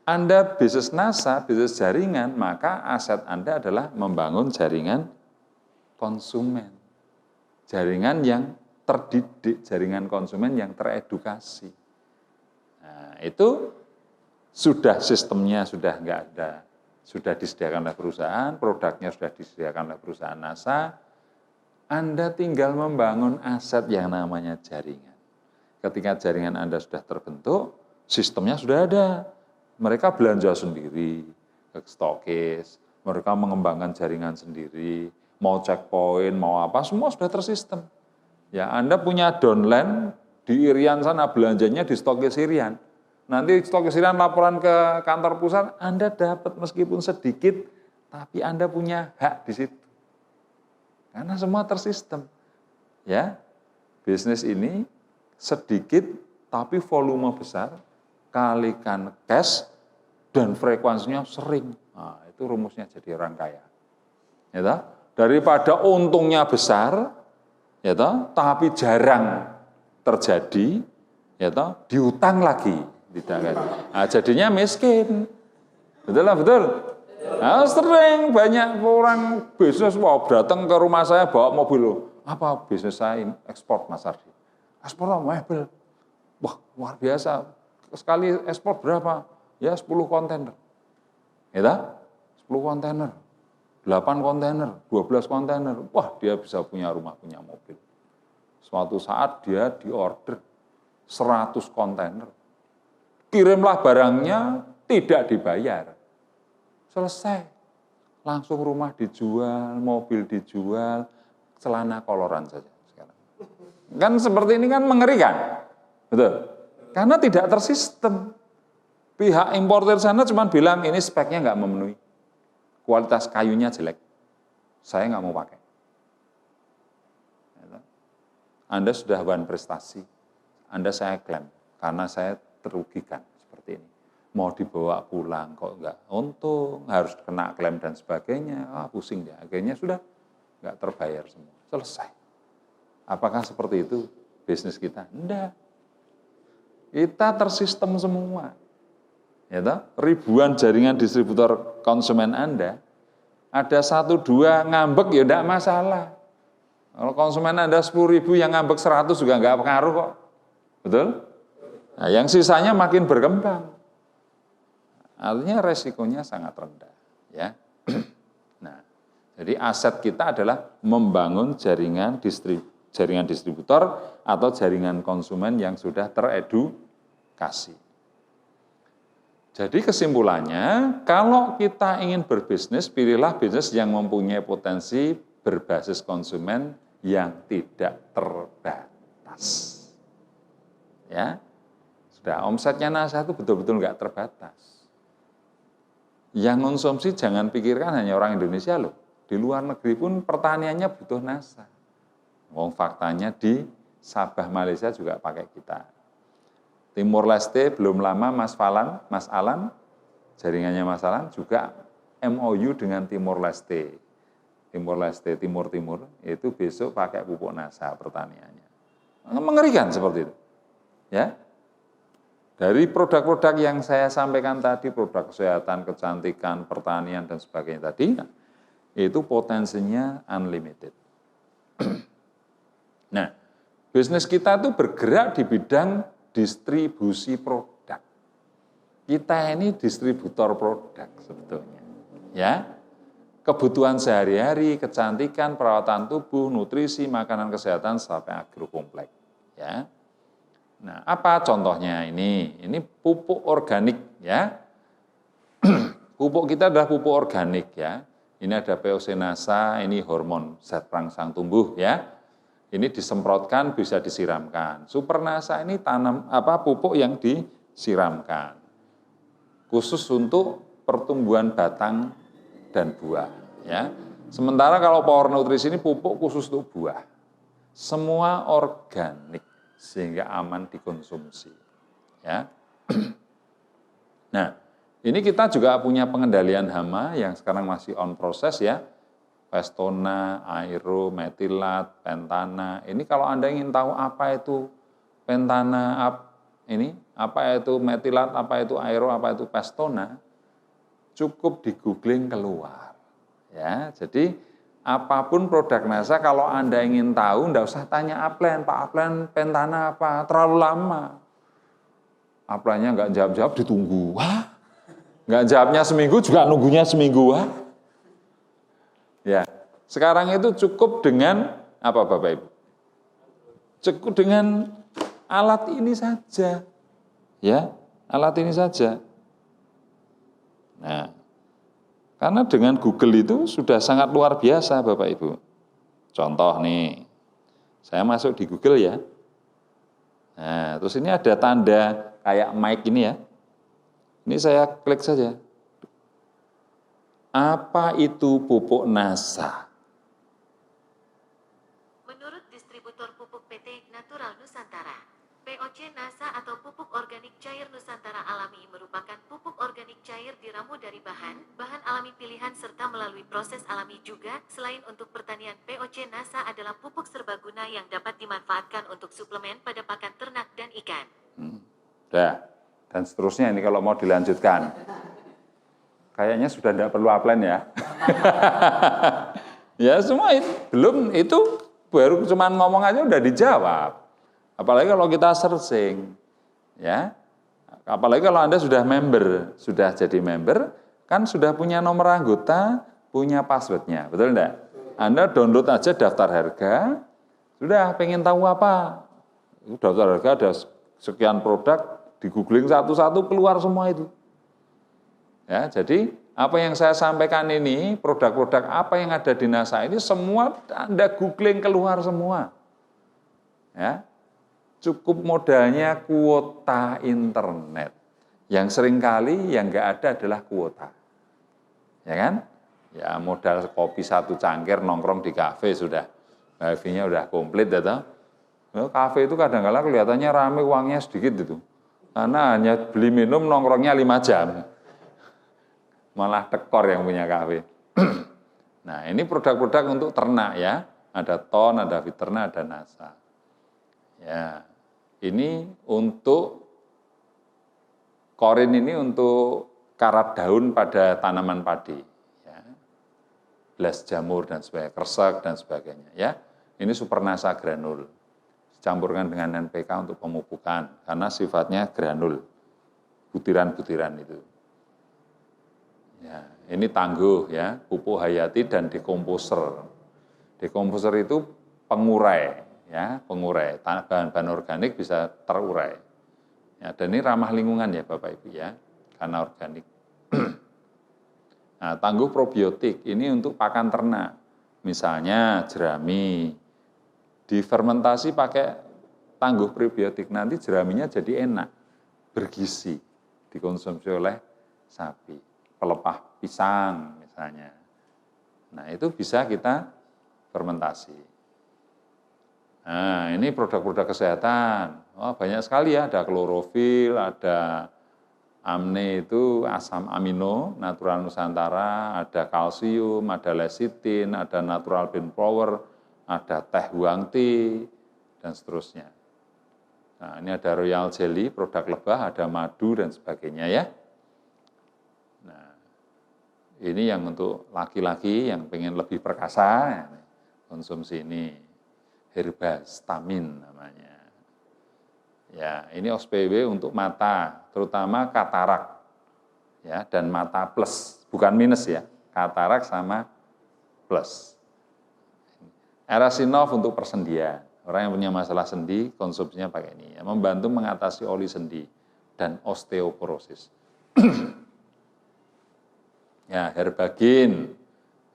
[SPEAKER 1] Anda bisnis NASA, bisnis jaringan, maka aset Anda adalah membangun jaringan konsumen. Jaringan yang terdidik, jaringan konsumen yang teredukasi. Nah, itu sudah sistemnya sudah nggak ada, sudah disediakan oleh perusahaan, produknya sudah disediakan oleh perusahaan NASA, Anda tinggal membangun aset yang namanya jaringan. Ketika jaringan Anda sudah terbentuk, sistemnya sudah ada. Mereka belanja sendiri, ke stokis, mereka mengembangkan jaringan sendiri, mau checkpoint, mau apa, semua sudah tersistem. Ya, Anda punya downline di Irian sana, belanjanya di stokis Irian. Nanti stokis Irian laporan ke kantor pusat, Anda dapat meskipun sedikit, tapi Anda punya hak di situ. Karena semua tersistem. Ya, bisnis ini sedikit tapi volume besar, kalikan cash dan frekuensinya sering. Nah, itu rumusnya jadi orang kaya. Ya, toh? Daripada untungnya besar, ya toh, tapi jarang terjadi, ya toh, diutang lagi, tidak kan? Nah, jadinya miskin, betul lah, betul. Nah, sering banyak orang bisnis, wow, datang ke rumah saya bawa mobil, loh. Apa bisnis saya ekspor, Mas Ardi? Ekspor mebel, wah luar biasa. Sekali ekspor berapa? Ya 10 kontainer, ya toh? 10 kontainer. 8 kontainer, 12 kontainer, wah dia bisa punya rumah, punya mobil. Suatu saat dia diorder 100 kontainer. Kirimlah barangnya, tidak dibayar. Selesai. Langsung rumah dijual, mobil dijual, celana koloran saja sekarang. Kan seperti ini kan mengerikan. Betul? Karena tidak tersistem. Pihak importer sana cuma bilang ini speknya nggak memenuhi. Kualitas kayunya jelek, saya nggak mau pakai. Anda sudah one prestasi, Anda saya klaim, karena saya terugikan seperti ini. Mau dibawa pulang, kok nggak untung, harus kena klaim dan sebagainya, pusing ya. Akhirnya sudah nggak terbayar semua, selesai. Apakah seperti itu bisnis kita? Enggak. Kita tersistem semua. Ya toh? Ribuan jaringan distributor konsumen Anda, ada 1-2 ngambek ya enggak masalah. Kalau konsumen Anda 10.000 yang ngambek 100 juga enggak pengaruh kok. Betul? Nah, yang sisanya makin berkembang. Artinya resikonya sangat rendah. Ya. Nah, jadi aset kita adalah membangun jaringan distributor atau jaringan konsumen yang sudah teredukasi. Jadi kesimpulannya, kalau kita ingin berbisnis, pilihlah bisnis yang mempunyai potensi berbasis konsumen yang tidak terbatas. Ya, sudah omsetnya NASA itu betul-betul nggak terbatas. Yang konsumsi jangan pikirkan hanya orang Indonesia loh. Di luar negeri pun pertaniannya butuh NASA. Wong faktanya di Sabah Malaysia juga pakai kita. Timur Leste belum lama Mas Alan, jaringannya Mas Alan juga MOU dengan Timur Leste. Timur Leste, Timur, itu besok pakai pupuk NASA pertaniannya. Mengerikan seperti itu. Ya. Dari produk-produk yang saya sampaikan tadi, produk kesehatan, kecantikan, pertanian, dan sebagainya tadi, itu potensinya unlimited. Nah, bisnis kita itu bergerak di bidang distribusi produk. Kita ini distributor produk sebetulnya. Ya. Kebutuhan sehari-hari, kecantikan, perawatan tubuh, nutrisi, makanan kesehatan sampai agrokompleks. Ya. Nah, apa contohnya ini? Ini pupuk organik ya. Pupuk kita adalah pupuk organik ya. Ini ada POC NASA, ini hormon zat perangsang tumbuh ya. Ini disemprotkan, bisa disiramkan. Supernasa ini pupuk yang disiramkan. Khusus untuk pertumbuhan batang dan buah. Ya. Sementara kalau Power Nutrisi ini pupuk khusus untuk buah. semua organik sehingga aman dikonsumsi. Ya. Nah, ini kita juga punya pengendalian hama yang sekarang masih on proses ya. Pestona, aero, metilat, pentana. Ini kalau Anda ingin tahu apa itu pentana, apa itu metilat, apa itu aero, apa itu pestona, cukup di googling keluar. Ya, jadi apapun produk NASA kalau Anda ingin tahu, enggak usah tanya Aplen, Pak Aplen pentana apa, terlalu lama. Aplennya enggak jawab-jawab, ditunggu. Wah, enggak jawabnya seminggu, juga nunggunya seminggu. Wah. Ya, sekarang itu cukup dengan apa Bapak Ibu? Cukup dengan alat ini saja. Ya, alat ini saja. Nah, karena dengan Google itu sudah sangat luar biasa Bapak Ibu. Contoh nih, saya masuk di Google ya. Nah, terus ini ada tanda kayak mic ini ya. Ini saya klik saja. Apa itu pupuk NASA?
[SPEAKER 2] Menurut distributor pupuk PT Natural Nusantara, POC NASA atau pupuk organik cair Nusantara alami merupakan pupuk organik cair diramu dari bahan alami pilihan serta melalui proses alami juga. Selain untuk pertanian, POC NASA adalah pupuk serbaguna yang dapat dimanfaatkan untuk suplemen pada pakan ternak dan ikan.
[SPEAKER 1] Dan seterusnya ini kalau mau dilanjutkan. Kayaknya sudah tidak perlu Aplen ya. Ya semua itu, belum itu baru cuma ngomong aja udah dijawab. Apalagi kalau kita searching, ya. Apalagi kalau Anda sudah member, sudah jadi member, kan sudah punya nomor anggota, punya passwordnya, betul enggak? Anda download aja daftar harga, sudah pengen tahu apa? Daftar harga ada sekian produk, di googling satu-satu keluar semua itu. Ya, jadi apa yang saya sampaikan ini, produk-produk apa yang ada di NASA ini semua Anda googling keluar semua. Ya. Cukup modalnya kuota internet. Yang seringkali yang enggak ada adalah kuota. Ya kan? Ya modal kopi satu cangkir nongkrong di kafe sudah. Wifi-nya udah komplit ya toh. Kafe itu kadang-kadang kelihatannya ramai uangnya sedikit itu. Karena hanya beli minum nongkrongnya 5 jam. Malah tekor yang punya kafe. Nah, ini produk-produk untuk ternak ya. Ada Ton, ada Viterna, ada NASA. Ya, ini untuk korin ini untuk karat daun pada tanaman padi. Ya. Belas jamur dan sebagainya, kresek dan sebagainya. Ya, ini Super NASA granul. Dicampurkan dengan NPK untuk pemupukan karena sifatnya granul, butiran-butiran itu. Ya, ini tangguh ya, pupuk hayati dan dekomposer. Dekomposer itu pengurai, ya, pengurai. Bahan-bahan organik bisa terurai. Ya, dan ini ramah lingkungan ya Bapak Ibu ya, karena organik. Nah, tangguh probiotik ini untuk pakan ternak. Misalnya jerami, difermentasi pakai tangguh probiotik, nanti jeraminya jadi enak, bergizi, dikonsumsi oleh sapi. Pelepah pisang misalnya. Nah, itu bisa kita fermentasi. Nah, ini produk-produk kesehatan. Oh, banyak sekali ya, ada klorofil, ada amne itu asam amino, natural Nusantara, ada kalsium, ada lecithin, ada natural bean power, ada teh huang tea, dan seterusnya. Nah, ini ada royal jelly, produk lebah, ada madu, dan sebagainya ya. Nah, ini yang untuk laki-laki yang pengen lebih perkasa, konsumsi ini. Herbastamin namanya. Ya, ini OSPW untuk mata, terutama katarak. Ya, dan mata plus, bukan minus ya. Katarak sama plus. Erasinov untuk persendian. Orang yang punya masalah sendi, konsumsinya pakai ini. Ya, membantu mengatasi oli sendi dan osteoporosis. Ya, herbagin.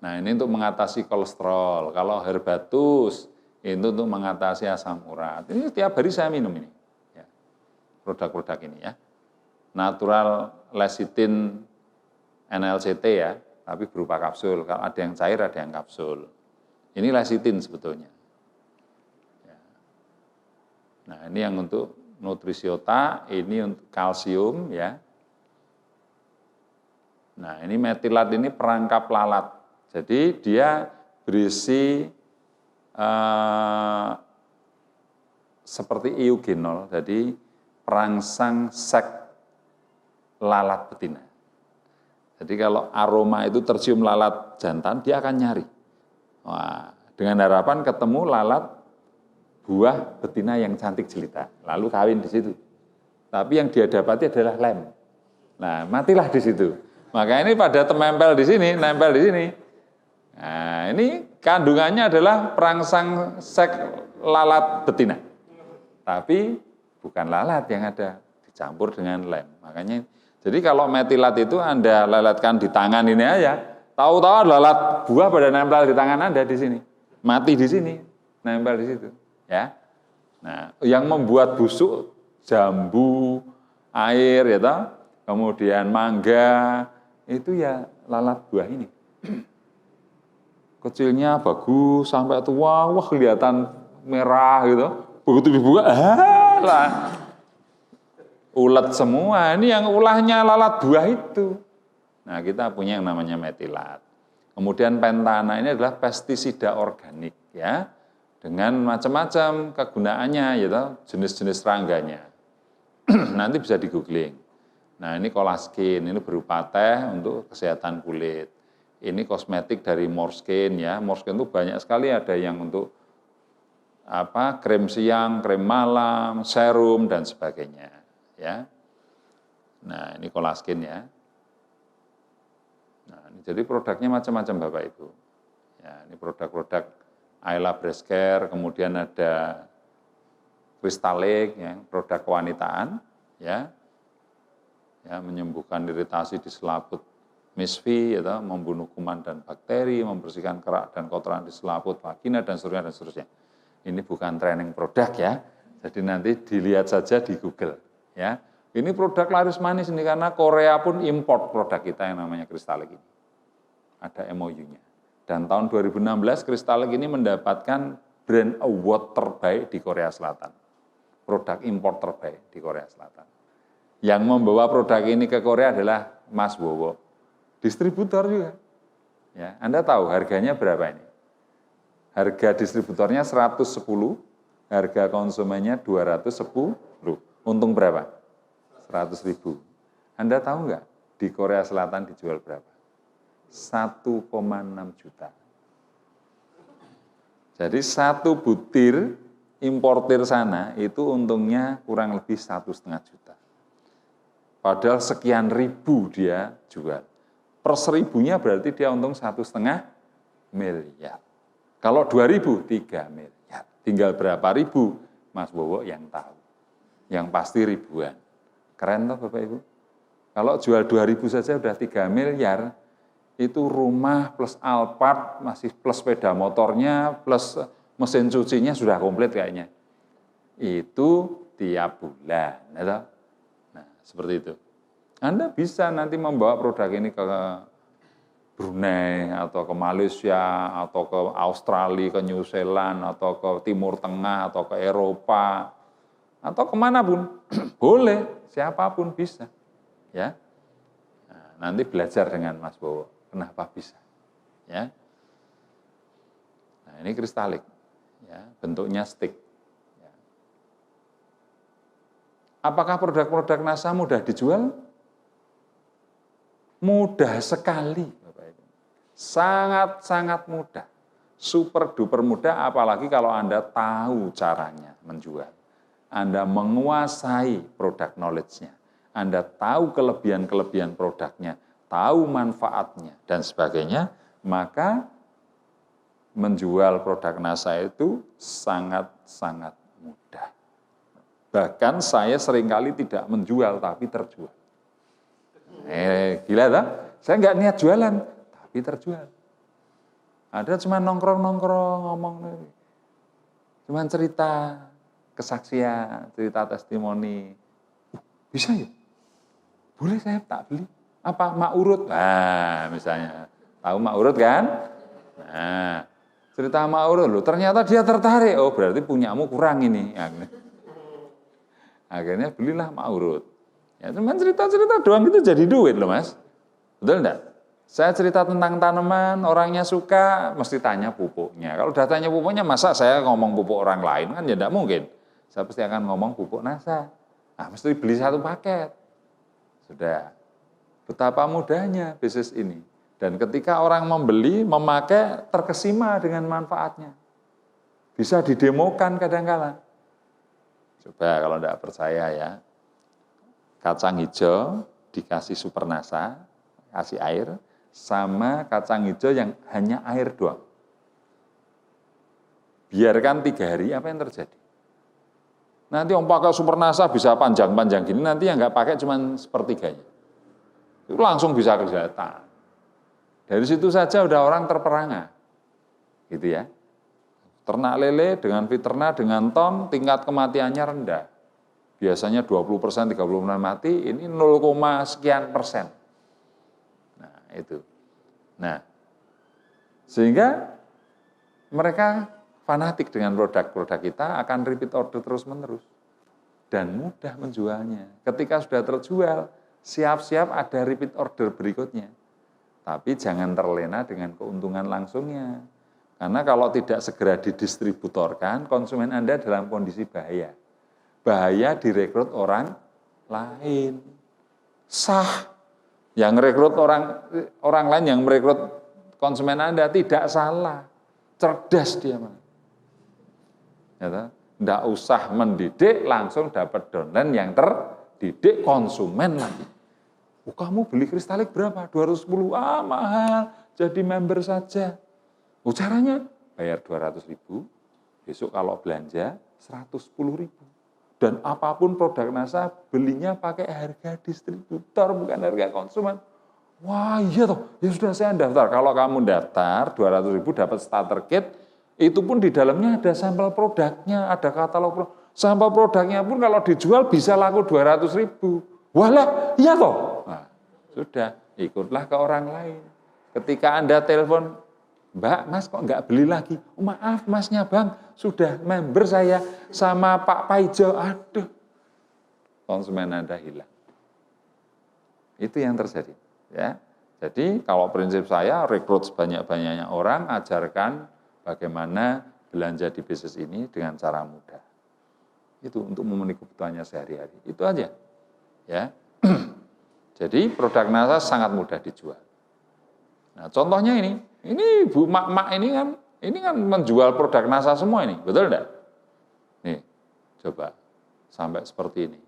[SPEAKER 1] Nah, ini untuk mengatasi kolesterol. Kalau herbatus, itu untuk mengatasi asam urat. Ini setiap hari saya minum ini. Ya, produk-produk ini ya. Natural lecithin NLCT ya, tapi berupa kapsul. Kalau ada yang cair, ada yang kapsul. Ini lecithin sebetulnya. Nah, ini yang untuk nutrisi otak, ini untuk kalsium ya. Nah, ini metilat ini perangkap lalat. Jadi dia berisi seperti eugenol, jadi perangsang seks lalat betina. Jadi kalau aroma itu tercium lalat jantan, dia akan nyari. Wah, dengan harapan ketemu lalat buah betina yang cantik jelita, lalu kawin di situ. Tapi yang dia dapati adalah lem. Nah, matilah di situ. Maka ini pada temempel di sini, nempel di sini. Nah, ini kandungannya adalah perangsang seks lalat betina. Tapi bukan lalat yang ada, dicampur dengan lem. Makanya, jadi kalau metilat itu Anda leletkan di tangan ini aja, tahu-tahu lalat buah pada nempel di tangan Anda di sini. Mati di sini, nempel di situ. Ya. Nah, yang membuat busuk jambu, air, ya toh, kemudian mangga, itu ya lalat buah ini. Kecilnya bagus, sampai tua, wah kelihatan merah gitu. Begitu dibuka, lah. Ulet semua, ini yang ulahnya lalat buah itu. Nah, kita punya yang namanya metilat. Kemudian pentana ini adalah pestisida organik, ya. Dengan macam-macam kegunaannya, gitu, jenis-jenis serangganya. Nanti bisa di googling. Nah, ini Colaskin, ini berupa teh untuk kesehatan kulit. Ini kosmetik dari Morskin, ya. Morskin itu banyak sekali, ada yang untuk krem siang, krem malam, serum dan sebagainya, ya. Nah, ini Colaskin, ya. Nah, jadi produknya macam-macam Bapak Ibu. Ya, ini produk-produk Ayla Breast Care, kemudian ada Crystalic, ya, produk kewanitaan, ya. Ya, menyembuhkan iritasi di selaput misfi, ya, membunuh kuman dan bakteri, membersihkan kerak dan kotoran di selaput vagina dan seterusnya dan seterusnya. Ini bukan training produk, ya. Jadi nanti dilihat saja di Google, ya. Ini produk laris manis ini karena Korea pun import produk kita yang namanya Crystalic ini. Ada MOU-nya. Dan tahun 2016 Crystalic ini mendapatkan brand award terbaik di Korea Selatan. Produk import terbaik di Korea Selatan. Yang membawa produk ini ke Korea adalah Mas Wowo, distributor juga. Ya, Anda tahu harganya berapa ini? Harga distributornya 110, harga konsumennya 210. Untung berapa? 100.000. Anda tahu nggak di Korea Selatan dijual berapa? 1,6 juta. Jadi satu butir importir sana itu untungnya kurang lebih 1,5 juta. Padahal sekian ribu dia jual. Per seribunya berarti dia untung 1,5 miliar. Kalau 2.000, 3 miliar. Tinggal berapa ribu, Mas Bowo yang tahu. Yang pasti ribuan. Keren toh Bapak Ibu? Kalau jual 2.000 saja udah 3 miliar, itu rumah plus Alphard, masih plus sepeda motornya, plus mesin cucinya sudah komplit kayaknya. Itu tiap bulan. Ya. Nah, seperti itu. Anda bisa nanti membawa produk ini ke Brunei, atau ke Malaysia, atau ke Australia, ke New Zealand, atau ke Timur Tengah, atau ke Eropa, atau kemanapun. Boleh, siapapun bisa. Ya. Nah, nanti belajar dengan Mas Bowo, kenapa bisa. Ya. Nah, ini Crystalic. Ya, bentuknya stick. Ya. Apakah produk-produk NASA mudah dijual? Mudah sekali, Bapak Ibu. Sangat-sangat mudah. Super duper mudah, apalagi kalau Anda tahu caranya menjual. Anda menguasai produk knowledge-nya. Anda tahu kelebihan-kelebihan produknya, tahu manfaatnya, dan sebagainya, maka menjual produk NASA itu sangat-sangat mudah. Bahkan saya seringkali tidak menjual, tapi terjual. Gila tak? Saya nggak niat jualan, tapi terjual. Ada cuma nongkrong-nongkrong, ngomong. Cuma cerita, kesaksian, cerita testimoni. Bisa ya? Boleh saya tak beli? Apa? Mak urut? Nah, misalnya. Tahu mak urut kan? Nah, cerita mak urut loh, ternyata dia tertarik. Oh, berarti punyamu kurang ini. Akhirnya belilah Ma'ruf. Ya, cuman cerita-cerita doang itu jadi duit loh Mas. Betul enggak? Saya cerita tentang tanaman, orangnya suka, mesti tanya pupuknya. Kalau udah tanya pupuknya, masa saya ngomong pupuk orang lain? Kan ya enggak mungkin. Saya pasti akan ngomong pupuk NASA. Nah, mesti beli satu paket. Sudah. Betapa mudahnya bisnis ini. Dan ketika orang membeli, memakai, terkesima dengan manfaatnya. Bisa didemokan kadang-kala. Coba kalau enggak percaya ya. Kacang hijau dikasih super NASA, kasih air, sama kacang hijau yang hanya air doang. Biarkan 3 hari, apa yang terjadi? Nanti yang pakai super NASA bisa panjang-panjang gini, nanti yang nggak pakai cuma sepertiganya. Itu langsung bisa kelihatan. Dari situ saja udah orang terperangah. Gitu ya. Ternak lele dengan fiterna, dengan ton, tingkat kematiannya rendah. Biasanya 20%, 30% mati, ini 0, sekian persen. Nah, itu. Nah, sehingga mereka fanatik dengan produk-produk kita, akan repeat order terus-menerus. Dan mudah menjualnya. Ketika sudah terjual, siap-siap ada repeat order berikutnya. Tapi jangan terlena dengan keuntungan langsungnya. Karena kalau tidak segera didistributorkan, konsumen Anda dalam kondisi bahaya. Bahaya direkrut orang lain. Sah. Yang merekrut orang lain yang merekrut konsumen Anda tidak salah. Cerdas dia. Tidak usah mendidik, langsung dapat downline yang terdidik konsumen lagi. Oh, kamu beli kristalik berapa? 210. Ah, mahal. Jadi member saja. Oh, caranya bayar 200.000. Besok kalau belanja 110.000. Dan apapun produk NASA belinya pakai harga distributor, bukan harga konsumen. Wah iya toh, ya sudah saya daftar. Kalau kamu daftar 200.000 dapat starter kit, itu pun di dalamnya ada sampel produknya, ada katalog produk. Sampel produknya pun kalau dijual bisa laku 200.000. Walah, iya toh. Nah, sudah, ikutlah ke orang lain. Ketika Anda telepon, Mbak, Mas kok nggak beli lagi? Oh, maaf Masnya Bang, sudah member saya sama Pak Paijo. Aduh, konsumen Anda hilang. Itu yang terjadi. Ya. Jadi kalau prinsip saya, rekrut sebanyak-banyaknya orang, ajarkan bagaimana belanja di bisnis ini dengan cara mudah. Itu untuk memenuhi kebutuhannya sehari-hari. Itu aja. Ya. Jadi produk NASA sangat mudah dijual. Nah, contohnya ini Bu Mak-mak ini kan menjual produk NASA semua ini, betul enggak? Nih, coba sampai seperti ini.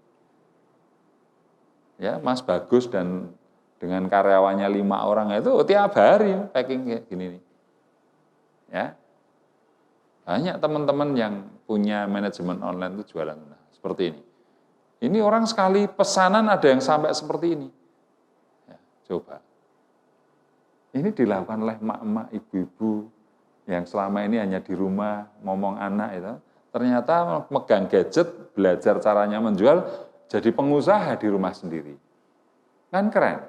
[SPEAKER 1] Ya, Mas Bagus dan dengan karyawannya 5 orang itu tiap hari packing kayak gini nih. Ya. Banyak teman-teman yang punya manajemen online itu jualan seperti ini. Ini orang sekali pesanan ada yang sampai seperti ini. Ya, coba. Ini dilakukan oleh emak-emak, ibu-ibu yang selama ini hanya di rumah ngomong anak itu. Ternyata megang gadget, belajar caranya menjual, jadi pengusaha di rumah sendiri. Kan keren.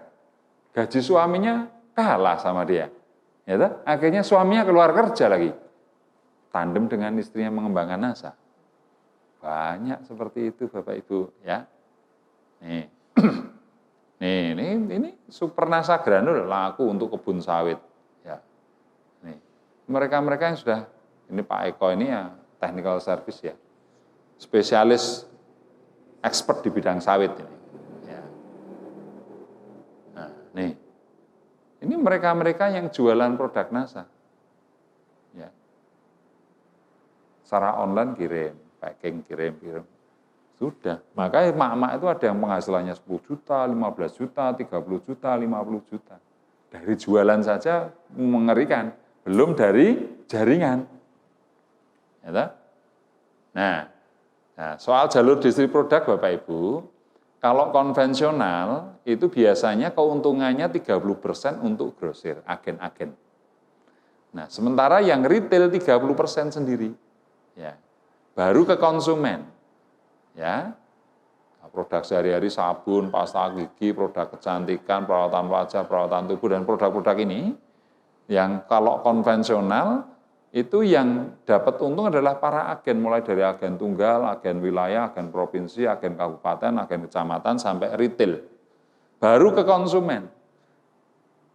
[SPEAKER 1] Gaji suaminya kalah sama dia. Ya, akhirnya suaminya keluar kerja lagi. Tandem dengan istrinya mengembangkan NASA. Banyak seperti itu Bapak Ibu. Ya. Nih. Ini super NASA granul laku untuk kebun sawit. Ya. Nih, mereka-mereka yang sudah, ini Pak Eko ini ya technical service ya, spesialis expert di bidang sawit ini. Ya. Nah, nih, ini mereka-mereka yang jualan produk NASA. Ya. Secara online kirim, packing kirim. Sudah, makanya emak-emak itu ada yang penghasilannya 10 juta, 15 juta, 30 juta, 50 juta. Dari jualan saja mengerikan, belum dari jaringan. Ya, nah, soal jalur distribusi produk Bapak Ibu, kalau konvensional itu biasanya keuntungannya 30% untuk grosir, agen-agen. Nah, sementara yang retail 30% sendiri. Ya, baru ke konsumen. Ya, produk sehari-hari sabun, pasta gigi, produk kecantikan, perawatan wajah, perawatan tubuh, dan produk-produk ini yang kalau konvensional itu yang dapat untung adalah para agen, mulai dari agen tunggal, agen wilayah, agen provinsi, agen kabupaten, agen kecamatan, sampai retail. Baru ke konsumen.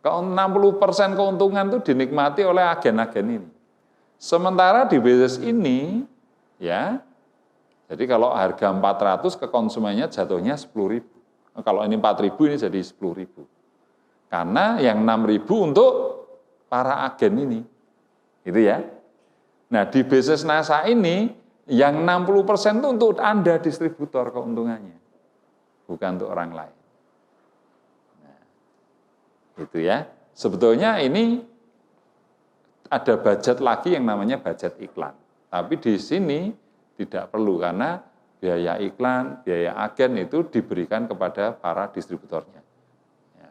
[SPEAKER 1] 60% keuntungan itu dinikmati oleh agen-agen ini. Sementara di bisnis ini, ya, jadi kalau harga 400 ke konsumennya jatuhnya 10.000. Kalau ini 4.000 ini jadi 10.000. Karena yang 6.000 untuk para agen ini. Gitu ya. Nah, di bisnis NASA ini yang 60% itu untuk Anda distributor keuntungannya. Bukan untuk orang lain. Nah, itu ya. Sebetulnya ini ada budget lagi yang namanya budget iklan. Tapi di sini tidak perlu karena biaya iklan, biaya agen itu diberikan kepada para distributornya. Ya.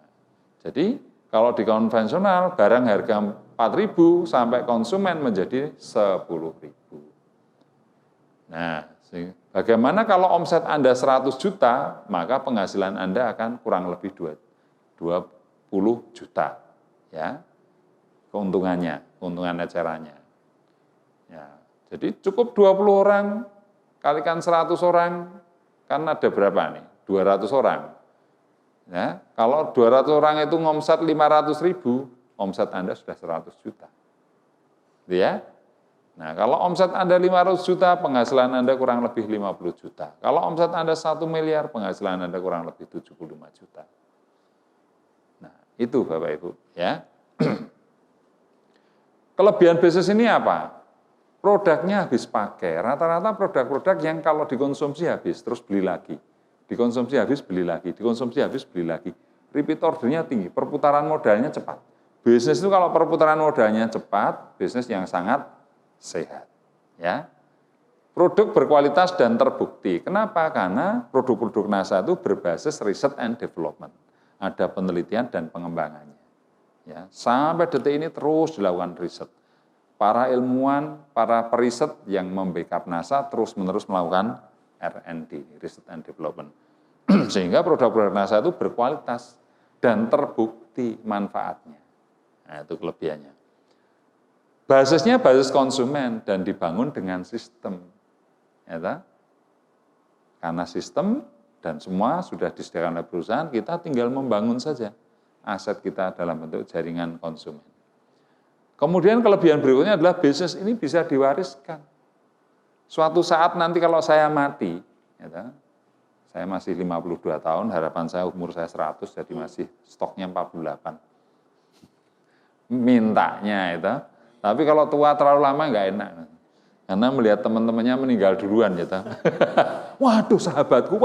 [SPEAKER 1] Jadi kalau di konvensional barang harga 4.000 sampai konsumen menjadi 10.000. Nah, bagaimana kalau omset Anda 100 juta, maka penghasilan Anda akan kurang lebih 20 juta. Ya, keuntungan ecerannya. Ya, jadi cukup 20 orang, kalikan 100 orang, kan ada berapa nih? 200 orang. Ya, kalau 200 orang itu ngomset 500.000, omset Anda sudah 100 juta. Gitu ya. Nah, kalau omset Anda 500 juta, penghasilan Anda kurang lebih 50 juta. Kalau omset Anda 1 miliar, penghasilan Anda kurang lebih 75 juta. Nah, itu Bapak Ibu, ya. Kelebihan bisnis ini apa? Produknya habis pakai. Rata-rata produk-produk yang kalau dikonsumsi habis, terus beli lagi. Dikonsumsi habis, beli lagi. Dikonsumsi habis, beli lagi. Repeat ordernya tinggi, perputaran modalnya cepat. Bisnis itu kalau perputaran modalnya cepat, bisnis yang sangat sehat. Ya. Produk berkualitas dan terbukti. Kenapa? Karena produk-produk NASA itu berbasis research and development. Ada penelitian dan pengembangannya. Ya. Sampai detik ini terus dilakukan riset. Para ilmuwan, para periset yang membackup NASA terus-menerus melakukan R&D, research and development. Sehingga produk-produk NASA itu berkualitas dan terbukti manfaatnya. Nah, itu kelebihannya. Basisnya basis konsumen dan dibangun dengan sistem. Ya, karena sistem dan semua sudah disediakan oleh perusahaan, kita tinggal membangun saja aset kita dalam bentuk jaringan konsumen. Kemudian kelebihan berikutnya adalah bisnis ini bisa diwariskan. Suatu saat nanti kalau saya mati, ya, saya masih 52 tahun, harapan saya umur saya 100, jadi masih stoknya 48. Mintanya itu. Tapi kalau tua terlalu lama nggak enak. Karena melihat teman-temannya meninggal duluan. Gitu. Waduh sahabatku.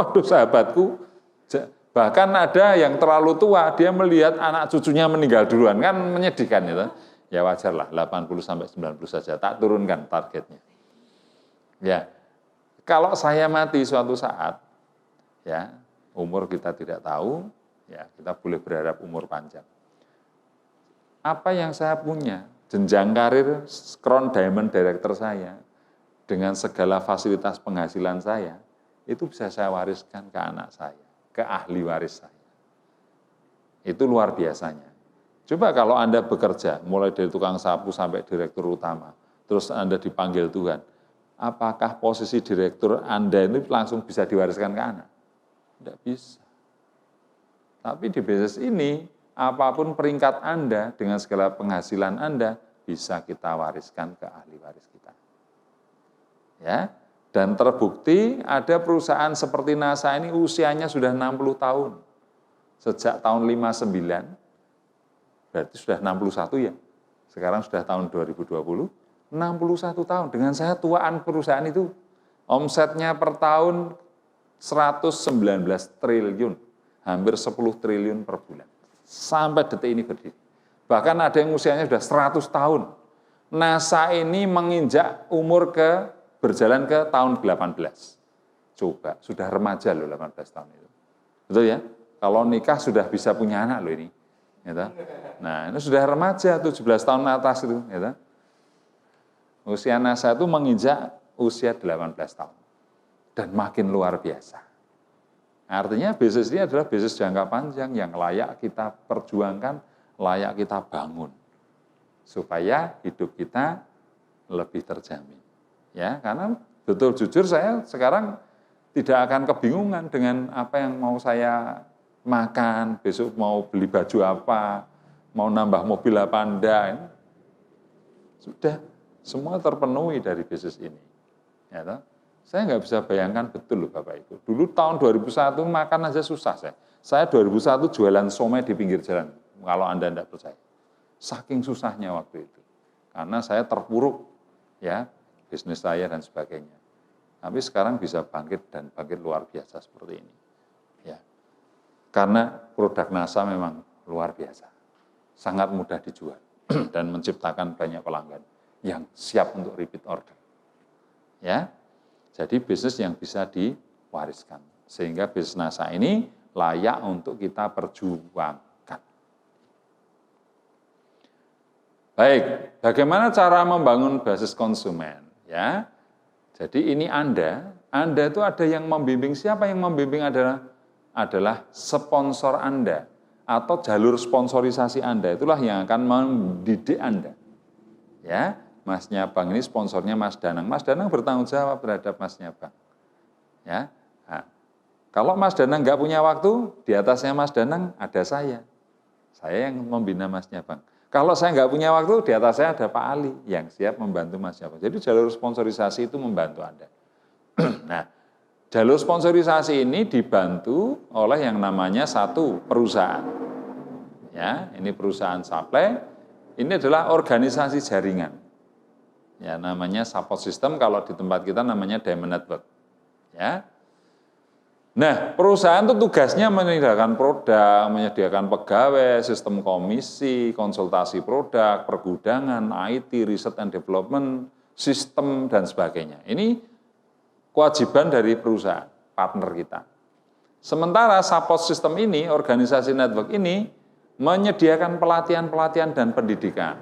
[SPEAKER 1] Bahkan ada yang terlalu tua, dia melihat anak cucunya meninggal duluan. Kan menyedihkan. Gitu. Ya wajar lah, 80-90 saja, tak turunkan targetnya. Ya, kalau saya mati suatu saat, ya umur kita tidak tahu, ya kita boleh berharap umur panjang. Apa yang saya punya, jenjang karir Crown Diamond Director saya, dengan segala fasilitas penghasilan saya, itu bisa saya wariskan ke anak saya, ke ahli waris saya. Itu luar biasanya. Coba kalau Anda bekerja, mulai dari tukang sapu sampai direktur utama, terus Anda dipanggil Tuhan, apakah posisi direktur Anda ini langsung bisa diwariskan ke anak? Tidak bisa. Tapi di bisnis ini, apapun peringkat Anda, dengan segala penghasilan Anda, bisa kita wariskan ke ahli waris kita. Ya, dan terbukti ada perusahaan seperti NASA ini usianya sudah 60 tahun. Sejak tahun 59, berarti sudah 61 ya. Sekarang sudah tahun 2020, 61 tahun. Dengan saya tuaan perusahaan itu, omsetnya per tahun 119 triliun, hampir 10 triliun per bulan. Sampai detik ini berdiri. Bahkan ada yang usianya sudah 100 tahun. NASA ini menginjak umur berjalan ke tahun 18. Coba, sudah remaja loh 18 tahun itu. Betul ya? Kalau nikah sudah bisa punya anak loh ini. Gitu. Nah, ini sudah remaja, 17 tahun atas itu. Gitu. Usia NASA itu menginjak usia 18 tahun. Dan makin luar biasa. Artinya bisnis ini adalah bisnis jangka panjang yang layak kita perjuangkan, layak kita bangun. Supaya hidup kita lebih terjamin. Ya, karena betul jujur saya sekarang tidak akan kebingungan dengan apa yang mau saya makan, besok mau beli baju apa, mau nambah mobil apa enggak. Sudah semua terpenuhi dari bisnis ini. Ya, toh? Saya nggak bisa bayangkan betul loh Bapak Ibu. Dulu tahun 2001 makan aja susah saya. Saya 2001 jualan somai di pinggir jalan, kalau Anda tidak percaya. Saking susahnya waktu itu. Karena saya terpuruk, ya, bisnis saya dan sebagainya. Tapi sekarang bisa bangkit dan bangkit luar biasa seperti ini. Ya. Karena produk NASA memang luar biasa. Sangat mudah dijual dan menciptakan banyak pelanggan yang siap untuk repeat order. Ya. Jadi bisnis yang bisa diwariskan. Sehingga bisnis NASA ini layak untuk kita perjuangkan. Baik, bagaimana cara membangun basis konsumen? Ya, jadi ini Anda itu ada yang membimbing. Siapa yang membimbing adalah sponsor Anda atau jalur sponsorisasi Anda. Itulah yang akan mendidik Anda. Ya, Mas Nyabang ini sponsornya Mas Danang. Mas Danang bertanggung jawab terhadap Mas Nyabang. Ya, nah, kalau Mas Danang nggak punya waktu, di atasnya Mas Danang ada saya. Saya yang membina Mas Nyabang. Kalau saya nggak punya waktu, di atas saya ada Pak Ali yang siap membantu Mas Nyabang. Jadi jalur sponsorisasi itu membantu Anda. Nah, jalur sponsorisasi ini dibantu oleh yang namanya satu perusahaan. Ya, ini perusahaan supply. Ini adalah organisasi jaringan. Ya, namanya support system, kalau di tempat kita namanya Diamond Network. Ya. Nah, perusahaan itu tugasnya menyediakan produk, menyediakan pegawai, sistem komisi, konsultasi produk, pergudangan, IT, research and development, sistem, dan sebagainya. Ini kewajiban dari perusahaan, partner kita. Sementara support system ini, organisasi network ini, menyediakan pelatihan-pelatihan dan pendidikan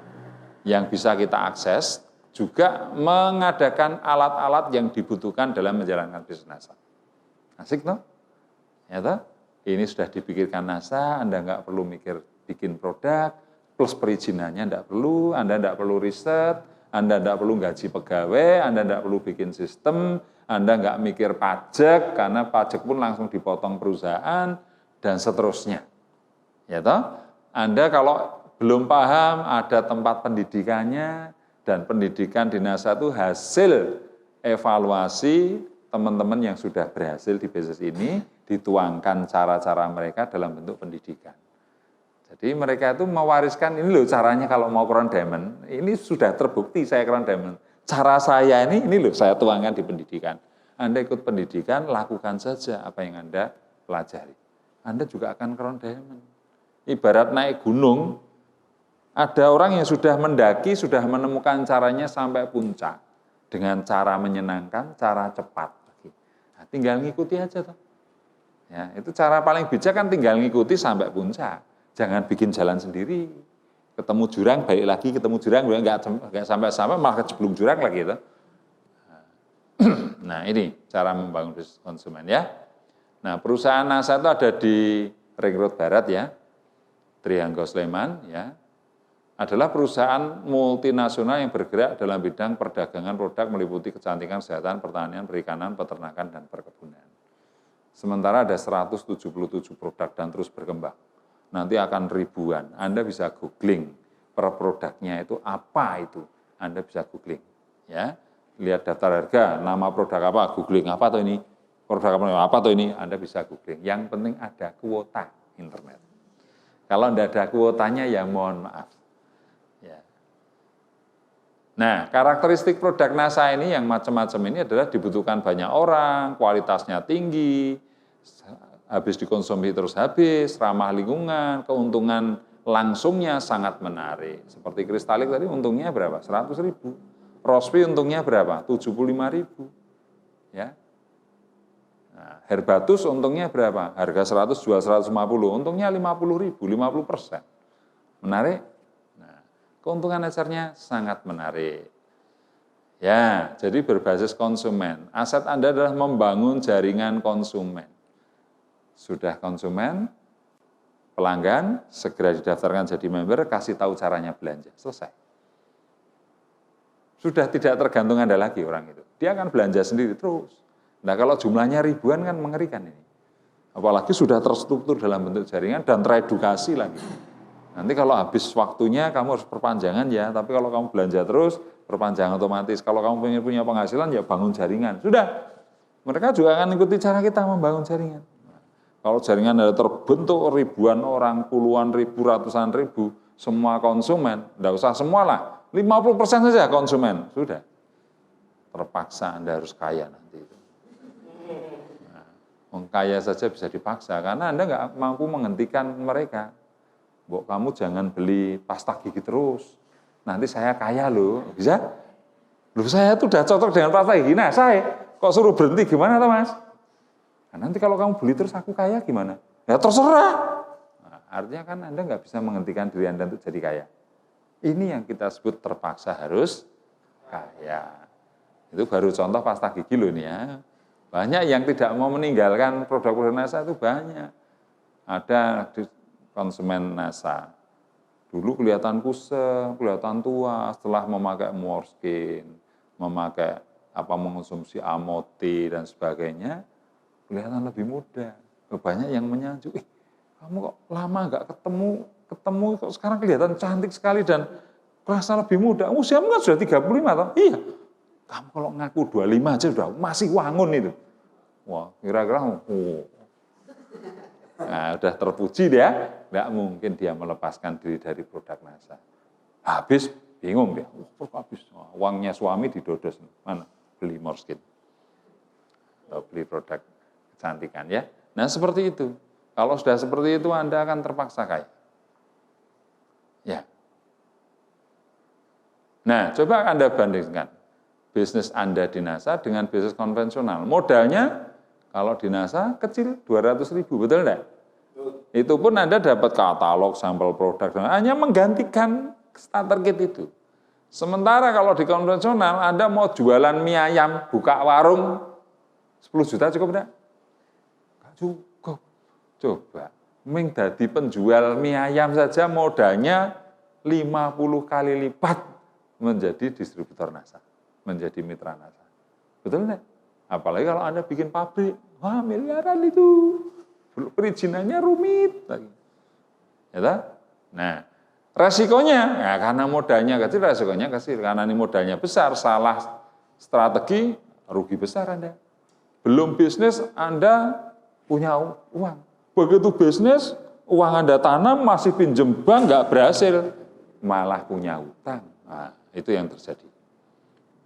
[SPEAKER 1] yang bisa kita akses, juga mengadakan alat-alat yang dibutuhkan dalam menjalankan bisnis NASA. Asik toh? Ya toh? Ini sudah dipikirkan NASA, Anda nggak perlu mikir bikin produk, plus perizinannya nggak perlu, Anda nggak perlu riset, Anda nggak perlu gaji pegawai, Anda nggak perlu bikin sistem, Anda nggak mikir pajak, karena pajak pun langsung dipotong perusahaan, dan seterusnya. Ya toh? Anda kalau belum paham, ada tempat pendidikannya, dan pendidikan di NASA itu hasil evaluasi teman-teman yang sudah berhasil di bisnis ini, dituangkan cara-cara mereka dalam bentuk pendidikan. Jadi mereka itu mewariskan, ini loh caranya kalau mau Crown Diamond, ini sudah terbukti saya Crown Diamond. Cara saya ini loh saya tuangkan di pendidikan. Anda ikut pendidikan, lakukan saja apa yang Anda pelajari. Anda juga akan Crown Diamond. Ibarat naik gunung, ada orang yang sudah mendaki, sudah menemukan caranya sampai puncak. Dengan cara menyenangkan, cara cepat. Nah, tinggal ngikuti aja tuh. Ya, itu cara paling bijak kan tinggal ngikuti sampai puncak. Jangan bikin jalan sendiri. Ketemu jurang, balik lagi, ketemu jurang, nggak sampai-sampai malah keceblung jurang lagi. Tuh. Nah ini cara membangun bisnis konsumen ya. Nah perusahaan NASA itu ada di Ring Road Barat ya. Trianggo Sleman ya. Adalah perusahaan multinasional yang bergerak dalam bidang perdagangan produk meliputi kecantikan, kesehatan, pertanian, perikanan, peternakan, dan perkebunan. Sementara ada 177 produk dan terus berkembang. Nanti akan ribuan. Anda bisa googling per produknya itu apa itu. Anda bisa googling. Ya, lihat daftar harga, nama produk apa, googling apa tuh ini, produk apa tuh ini, Anda bisa googling. Yang penting ada kuota internet. Kalau tidak ada kuotanya ya mohon maaf. Nah, karakteristik produk NASA ini yang macam-macam ini adalah dibutuhkan banyak orang, kualitasnya tinggi, habis dikonsumsi terus habis, ramah lingkungan, keuntungan langsungnya sangat menarik. Seperti kristalik tadi untungnya berapa? 100.000. Rospi untungnya berapa? 75.000. Ya. Nah, Herbatus untungnya berapa? Harga 100 jual 150, untungnya 50.000, 50%. Menarik? Keuntungan dasarnya sangat menarik. Ya, jadi berbasis konsumen. Aset Anda adalah membangun jaringan konsumen. Sudah konsumen, pelanggan, segera didaftarkan jadi member, kasih tahu caranya belanja. Selesai. sudah tidak tergantung Anda lagi orang itu. Dia akan belanja sendiri terus. Nah kalau jumlahnya ribuan kan mengerikan ini. Apalagi sudah terstruktur dalam bentuk jaringan dan teredukasi lagi. Nanti kalau habis waktunya kamu harus perpanjangan ya, tapi kalau kamu belanja terus, perpanjangan otomatis. Kalau kamu pengen punya penghasilan ya bangun jaringan. Sudah, mereka juga akan ikuti cara kita membangun jaringan. Kalau jaringan ada terbentuk ribuan orang, puluhan ribu, ratusan ribu, semua konsumen, enggak usah semualah, 50% saja konsumen, sudah. Terpaksa Anda harus kaya nanti itu. Nah, kaya saja bisa dipaksa, karena Anda nggak mampu menghentikan mereka. Mbok kamu jangan beli pasta gigi terus, nanti saya kaya loh, bisa? Loh saya tuh udah cocok dengan pasta gigi, nah saya kok suruh berhenti gimana toh Mas? Nah, nanti kalau kamu beli terus aku kaya gimana? Ya terserah. Nah, artinya kan Anda nggak bisa menghentikan diri Anda untuk jadi kaya. Ini yang kita sebut terpaksa harus kaya. Itu baru contoh pasta gigi loh nih ya. Banyak yang tidak mau meninggalkan produk-produk NASA itu banyak. Ada di konsumen NASA. Dulu kelihatan kusem, kelihatan tua, setelah memakai Morskin, memakai mengonsumsi Amoti dan sebagainya, kelihatan lebih muda. Banyak yang menyanjung, kamu kok lama nggak ketemu kok sekarang kelihatan cantik sekali dan kerasa lebih muda. Usiamu kan sudah 35 tahun. Iya, kamu kalau ngaku 25 aja sudah masih wangun itu. Wah, kira-kira, nah, udah terpuji dia, nggak mungkin dia melepaskan diri dari produk NASA. Habis, bingung dia, habis, uangnya suami didodos, mana? Beli Morskin, atau beli produk kecantikan ya. Nah seperti itu, kalau sudah seperti itu Anda akan terpaksa kaya. Ya. Nah coba Anda bandingkan bisnis Anda di NASA dengan bisnis konvensional. Modalnya kalau di NASA kecil 200.000, betul enggak? Itu pun Anda dapat katalog, sampel produk, hanya menggantikan starter kit itu. Sementara kalau di konvensional Anda mau jualan mie ayam, buka warung 10 juta cukup enggak? Enggak cukup. Coba, ming dadi penjual mie ayam saja modalnya 50 kali lipat menjadi distributor NASA, menjadi mitra NASA. Betul enggak? Apalagi kalau Anda bikin pabrik, wah miliaran itu. Perizinannya rumit lagi. Ya, nah, resikonya, ya karena modalnya kecil, resikonya kecil. Karena ini modalnya besar, salah strategi, rugi besar Anda. Belum bisnis, Anda punya uang. Begitu bisnis, uang Anda tanam, masih pinjem bank, nggak berhasil. Malah punya utang. Nah, itu yang terjadi.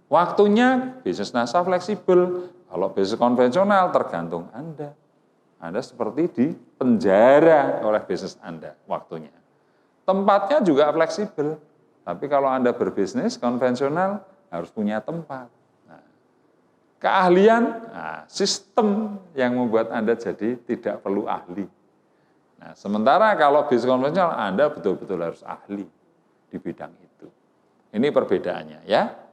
[SPEAKER 1] Waktunya, bisnis NASA fleksibel. Kalau bisnis konvensional, tergantung Anda. Anda seperti di penjara oleh bisnis Anda waktunya. Tempatnya juga fleksibel. Tapi kalau Anda berbisnis konvensional, harus punya tempat. Nah, keahlian, sistem yang membuat Anda jadi tidak perlu ahli. Nah, sementara kalau bisnis konvensional, Anda betul-betul harus ahli di bidang itu. Ini perbedaannya ya.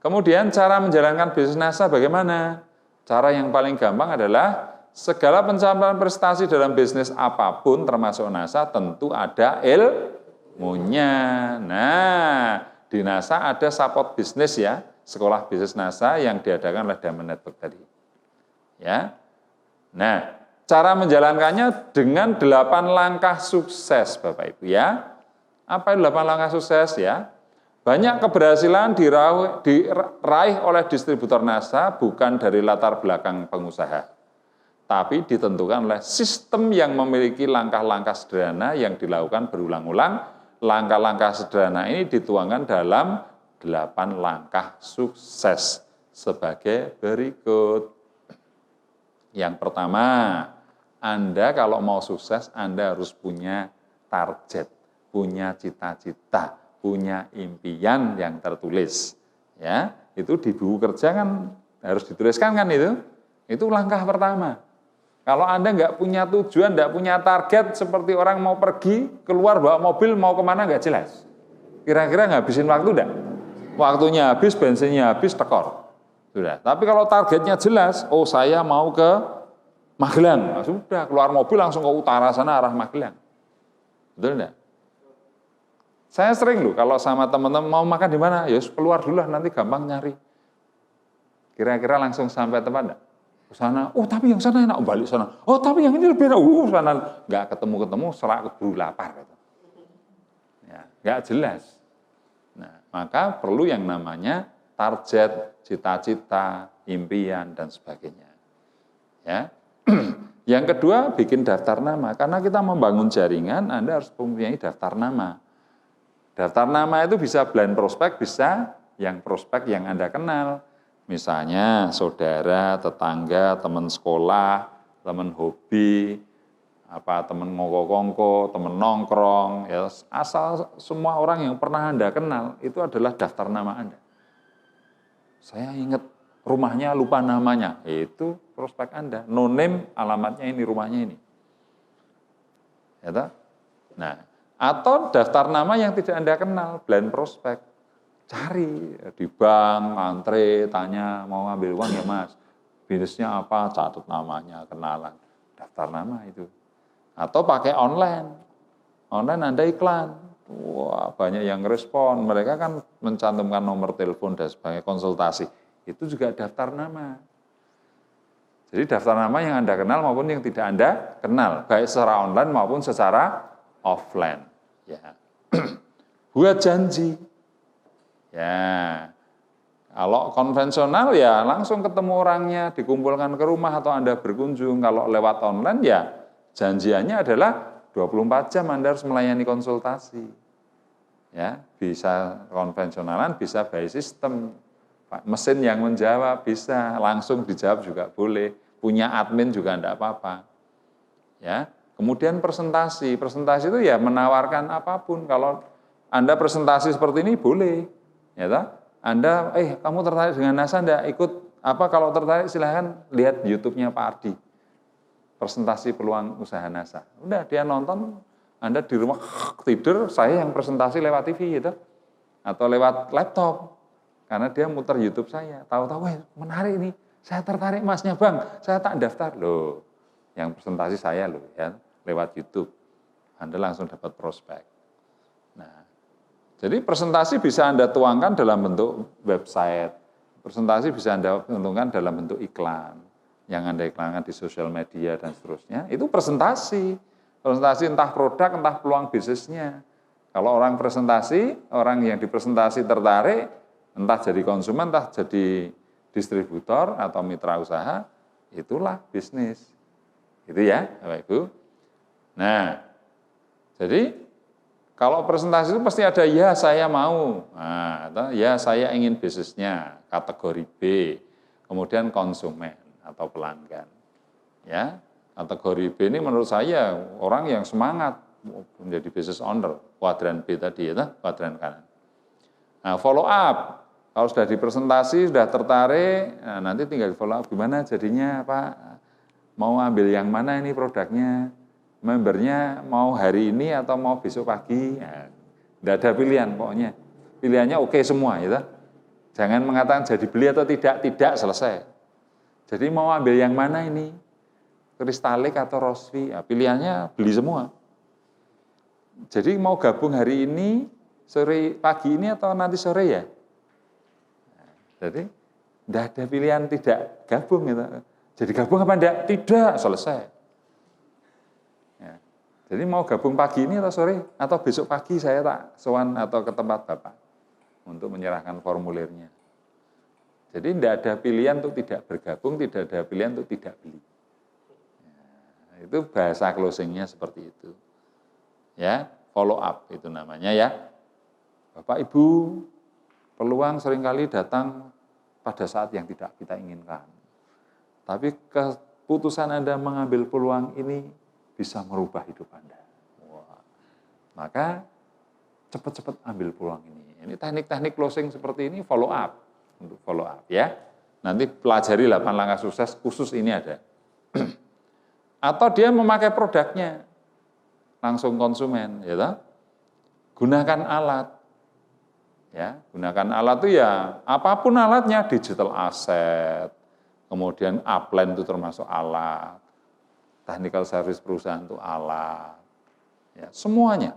[SPEAKER 1] Kemudian cara menjalankan bisnis NASA bagaimana? Cara yang paling gampang adalah segala pencapaian prestasi dalam bisnis apapun termasuk NASA tentu ada ilmunya. Nah, di NASA ada support bisnis ya, sekolah bisnis NASA yang diadakan oleh Diamond Network tadi. Ya. Nah, cara menjalankannya dengan 8 langkah sukses Bapak Ibu ya. Apa itu 8 langkah sukses ya? Banyak keberhasilan diraih oleh distributor NASA bukan dari latar belakang pengusaha, tapi ditentukan oleh sistem yang memiliki langkah-langkah sederhana yang dilakukan berulang-ulang. Langkah-langkah sederhana ini dituangkan dalam 8 langkah sukses sebagai berikut. Yang pertama, Anda kalau mau sukses, Anda harus punya target, punya cita-cita, punya impian yang tertulis. Ya, itu di buku kerja kan harus dituliskan kan itu. Itu langkah pertama. Kalau Anda nggak punya tujuan, nggak punya target, seperti orang mau pergi, keluar bawa mobil, mau kemana nggak jelas. Kira-kira ngabisin waktu enggak? Waktunya habis, bensinnya habis, tekor. Sudah. Tapi kalau targetnya jelas, oh saya mau ke Magelang. Nah, sudah, keluar mobil langsung ke utara sana, arah Magelang. Betul enggak? Saya sering loh kalau sama teman-teman mau makan di mana, ya keluar dulu lah nanti gampang nyari. Kira-kira langsung sampai tempat enggak? Ke sana, oh tapi yang sana enak, balik sana. Oh tapi yang ini lebih enak, sana. Enggak ketemu-ketemu, serak keburu lapar. Gitu. Ya, enggak jelas. Nah, maka perlu yang namanya target, cita-cita, impian, dan sebagainya. Ya. Yang kedua, bikin daftar nama. Karena kita membangun jaringan, Anda harus mempunyai daftar nama. Daftar nama itu bisa blind prospek, bisa yang prospek yang Anda kenal. Misalnya saudara, tetangga, teman sekolah, teman hobi, teman ngoko-ngoko, teman nongkrong, ya, asal semua orang yang pernah Anda kenal, itu adalah daftar nama Anda. Saya ingat rumahnya lupa namanya, itu prospek Anda. No name, alamatnya ini, rumahnya ini. Ya, nah, atau daftar nama yang tidak Anda kenal, blind prospek. Cari di bank, antre, tanya, mau ngambil uang ya mas. Bisnisnya apa, catat namanya, kenalan. Daftar nama itu. Atau pakai online. Online Anda iklan. Wah, banyak yang respon. Mereka kan mencantumkan nomor telepon dan sebagai konsultasi. Itu juga daftar nama. Jadi daftar nama yang Anda kenal maupun yang tidak Anda kenal. Baik secara online maupun secara offline. Ya. Buat janji. Ya. Kalau konvensional ya langsung ketemu orangnya, dikumpulkan ke rumah atau Anda berkunjung. Kalau lewat online ya janjiannya adalah 24 jam Anda harus melayani konsultasi. Ya, bisa konvensionalan, bisa by system. Mesin yang menjawab bisa, langsung dijawab juga boleh. Punya admin juga enggak apa-apa. Ya. Kemudian presentasi. Presentasi itu ya menawarkan apapun. Kalau Anda presentasi seperti ini boleh. Ya toh? Anda kamu tertarik dengan NASA enggak? Ikut apa kalau tertarik silahkan lihat YouTube-nya Pak Ardi. Presentasi peluang usaha NASA. Udah dia nonton, Anda di rumah tidur, saya yang presentasi lewat TV gitu. Atau lewat laptop. Karena dia muter YouTube saya. Tahu-tahu menarik ini. Saya tertarik masnya Bang. Saya tak daftar loh. Yang presentasi saya loh ya, lewat YouTube. Anda langsung dapat prospek. Nah, jadi presentasi bisa Anda tuangkan dalam bentuk website. Presentasi bisa Anda tuangkan dalam bentuk iklan. Yang Anda iklankan di sosial media dan seterusnya. Itu presentasi. Presentasi entah produk, entah peluang bisnisnya. Kalau orang presentasi, orang yang dipresentasi tertarik, entah jadi konsumen, entah jadi distributor atau mitra usaha, itulah bisnis. Gitu ya, Bapak Ibu. Nah, jadi kalau presentasi itu pasti ada ya saya mau, nah, atau ya saya ingin bisnisnya, kategori B, kemudian konsumen atau pelanggan. Ya, kategori B ini menurut saya orang yang semangat menjadi business owner, kuadran B tadi ya, kuadran kanan. Nah, follow up. Kalau sudah dipresentasi, sudah tertarik, nah nanti tinggal follow up gimana jadinya Pak, mau ambil yang mana ini produknya, membernya mau hari ini atau mau besok pagi, nah, tidak ada pilihan pokoknya. Pilihannya oke semua, ya. Jangan mengatakan jadi beli atau tidak selesai. Jadi mau ambil yang mana ini, kristalik atau rosvi, ya, pilihannya beli semua. Jadi mau gabung hari ini, sore pagi ini atau nanti sore ya. Jadi, tidak ada pilihan tidak gabung. Gitu. Jadi gabung apa enggak? Tidak, selesai. Ya. Jadi mau gabung pagi ini atau sore? Atau besok pagi saya tak sowan atau ke tempat Bapak untuk menyerahkan formulirnya. Jadi tidak ada pilihan untuk tidak bergabung, tidak ada pilihan untuk tidak beli. Ya, itu bahasa closingnya seperti itu. Ya, follow up itu namanya ya. Bapak Ibu, peluang seringkali datang pada saat yang tidak kita inginkan. Tapi keputusan Anda mengambil peluang ini bisa merubah hidup Anda. Wah. Maka cepat-cepat ambil peluang ini. Ini teknik-teknik closing seperti ini follow up. Untuk follow up ya. Nanti pelajari 8 langkah sukses khusus ini ada. Atau dia memakai produknya langsung konsumen, ya toh? Gunakan alat. Ya, gunakan alat itu ya apapun alatnya, digital asset, kemudian upline itu termasuk alat, technical service perusahaan itu alat, ya semuanya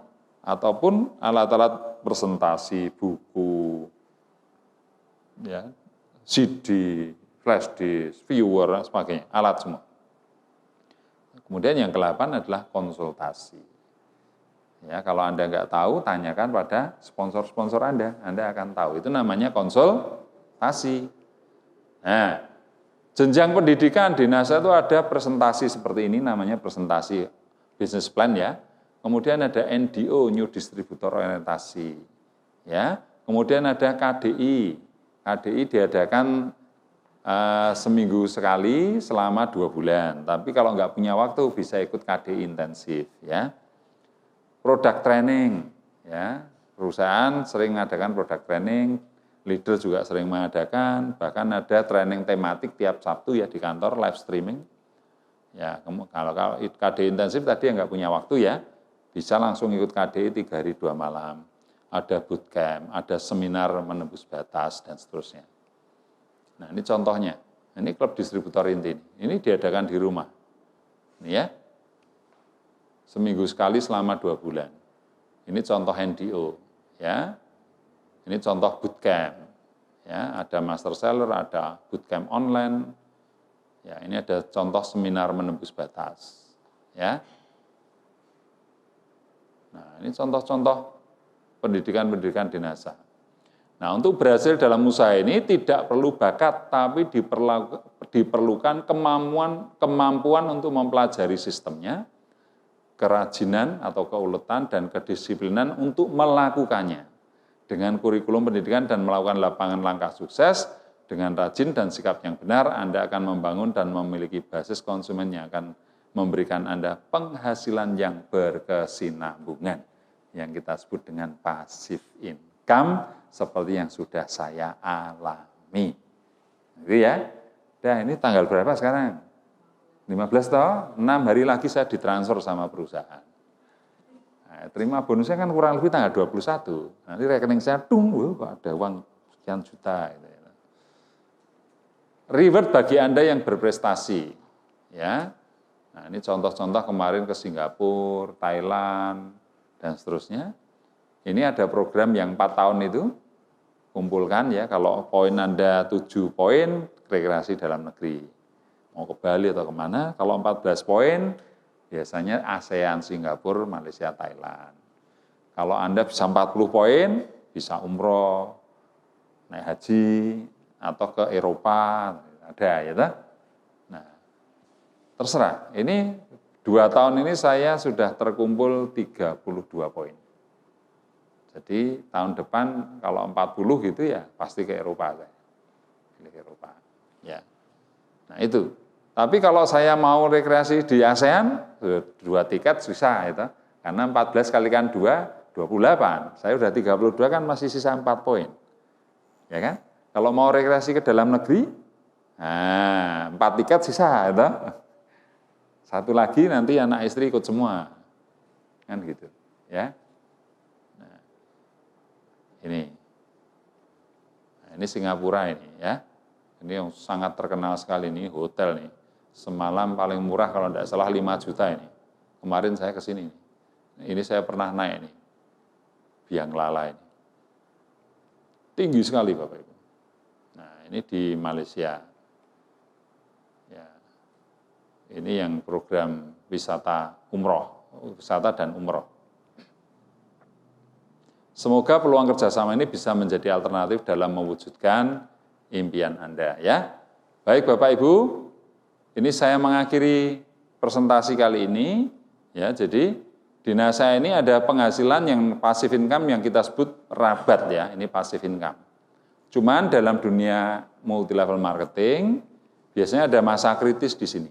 [SPEAKER 1] ataupun alat-alat presentasi, buku, ya, CD, flash disk, viewer, dan sebagainya, alat semua. Kemudian yang ke-8 adalah konsultasi. Ya, kalau Anda nggak tahu, tanyakan pada sponsor-sponsor Anda akan tahu. Itu namanya konsultasi. Nah, jenjang pendidikan di NASA itu ada presentasi seperti ini, namanya presentasi business plan ya. Kemudian ada NDO, New Distributor Orientasi. Ya, kemudian ada KDI. KDI diadakan seminggu sekali selama 2 bulan. Tapi kalau nggak punya waktu bisa ikut KDI intensif ya. Product training ya. Perusahaan sering mengadakan product training, leader juga sering mengadakan, bahkan ada training tematik tiap Sabtu ya di kantor live streaming. Ya, kalau KDI intensif tadi yang nggak punya waktu ya, bisa langsung ikut KDI 3 hari 2 malam. Ada bootcamp, ada seminar menembus batas dan seterusnya. Nah, ini contohnya. Ini klub distributor inti. Ini diadakan di rumah. Ini ya. Seminggu sekali selama 2 bulan. Ini contoh NDO. Ya. Ini contoh bootcamp. Ya, ada master seller, ada bootcamp online. Ya, ini ada contoh seminar menembus batas. Ya. Nah, ini contoh-contoh pendidikan-pendidikan di NASA. Nah, untuk berhasil dalam usaha ini tidak perlu bakat, tapi diperlukan kemampuan untuk mempelajari sistemnya, kerajinan atau keuletan, dan kedisiplinan untuk melakukannya. Dengan kurikulum pendidikan dan melakukan lapangan langkah sukses, dengan rajin dan sikap yang benar, Anda akan membangun dan memiliki basis konsumen yang akan memberikan Anda penghasilan yang berkesinambungan, yang kita sebut dengan passive income, seperti yang sudah saya alami. Gitu ya. Nah, ini tanggal berapa sekarang? 15 toh, 6 hari lagi saya ditransfer sama perusahaan. Nah, terima bonusnya kan kurang lebih tanggal 21. Nanti rekening saya kok ada uang sekian juta. Gitu. Reward bagi Anda yang berprestasi. Ya. Nah, ini contoh-contoh kemarin ke Singapura, Thailand, dan seterusnya. Ini ada program yang 4 tahun itu, kumpulkan ya, kalau poin Anda 7 poin, rekreasi dalam negeri. Mau ke Bali atau kemana, kalau 14 poin, biasanya ASEAN, Singapura, Malaysia, Thailand. Kalau Anda bisa 40 poin, bisa umroh, naik haji, atau ke Eropa, ada ya. Nah, terserah. Ini 2 tahun ini saya sudah terkumpul 32 poin. Jadi tahun depan kalau 40 gitu ya pasti ke Eropa saya. Ke Eropa. Ya. Nah itu. Tapi kalau saya mau rekreasi di ASEAN, 2 tiket susah itu. Karena 14 kalikan 2, 28. Saya udah 32 kan masih sisa 4 poin. Ya kan? Kalau mau rekreasi ke dalam negeri, nah 4 tiket sisa itu. 1 lagi nanti anak istri ikut semua. Kan gitu. Ya. Ini Singapura ini ya. Ini yang sangat terkenal sekali nih, hotel nih. Semalam paling murah kalau tidak salah 5 juta ini. Kemarin saya ke sini. Ini saya pernah naik nih. Biang Lala ini. Tinggi sekali Bapak Ibu. Nah, ini di Malaysia. Ya. Ini yang program wisata umroh, wisata dan umroh. Semoga peluang kerjasama ini bisa menjadi alternatif dalam mewujudkan impian Anda ya. Baik Bapak Ibu, ini saya mengakhiri presentasi kali ini ya. Jadi di NASA ini ada penghasilan yang passive income yang kita sebut rabat ya. Ini passive income. Cuman dalam dunia multi level marketing biasanya ada masa kritis di sini.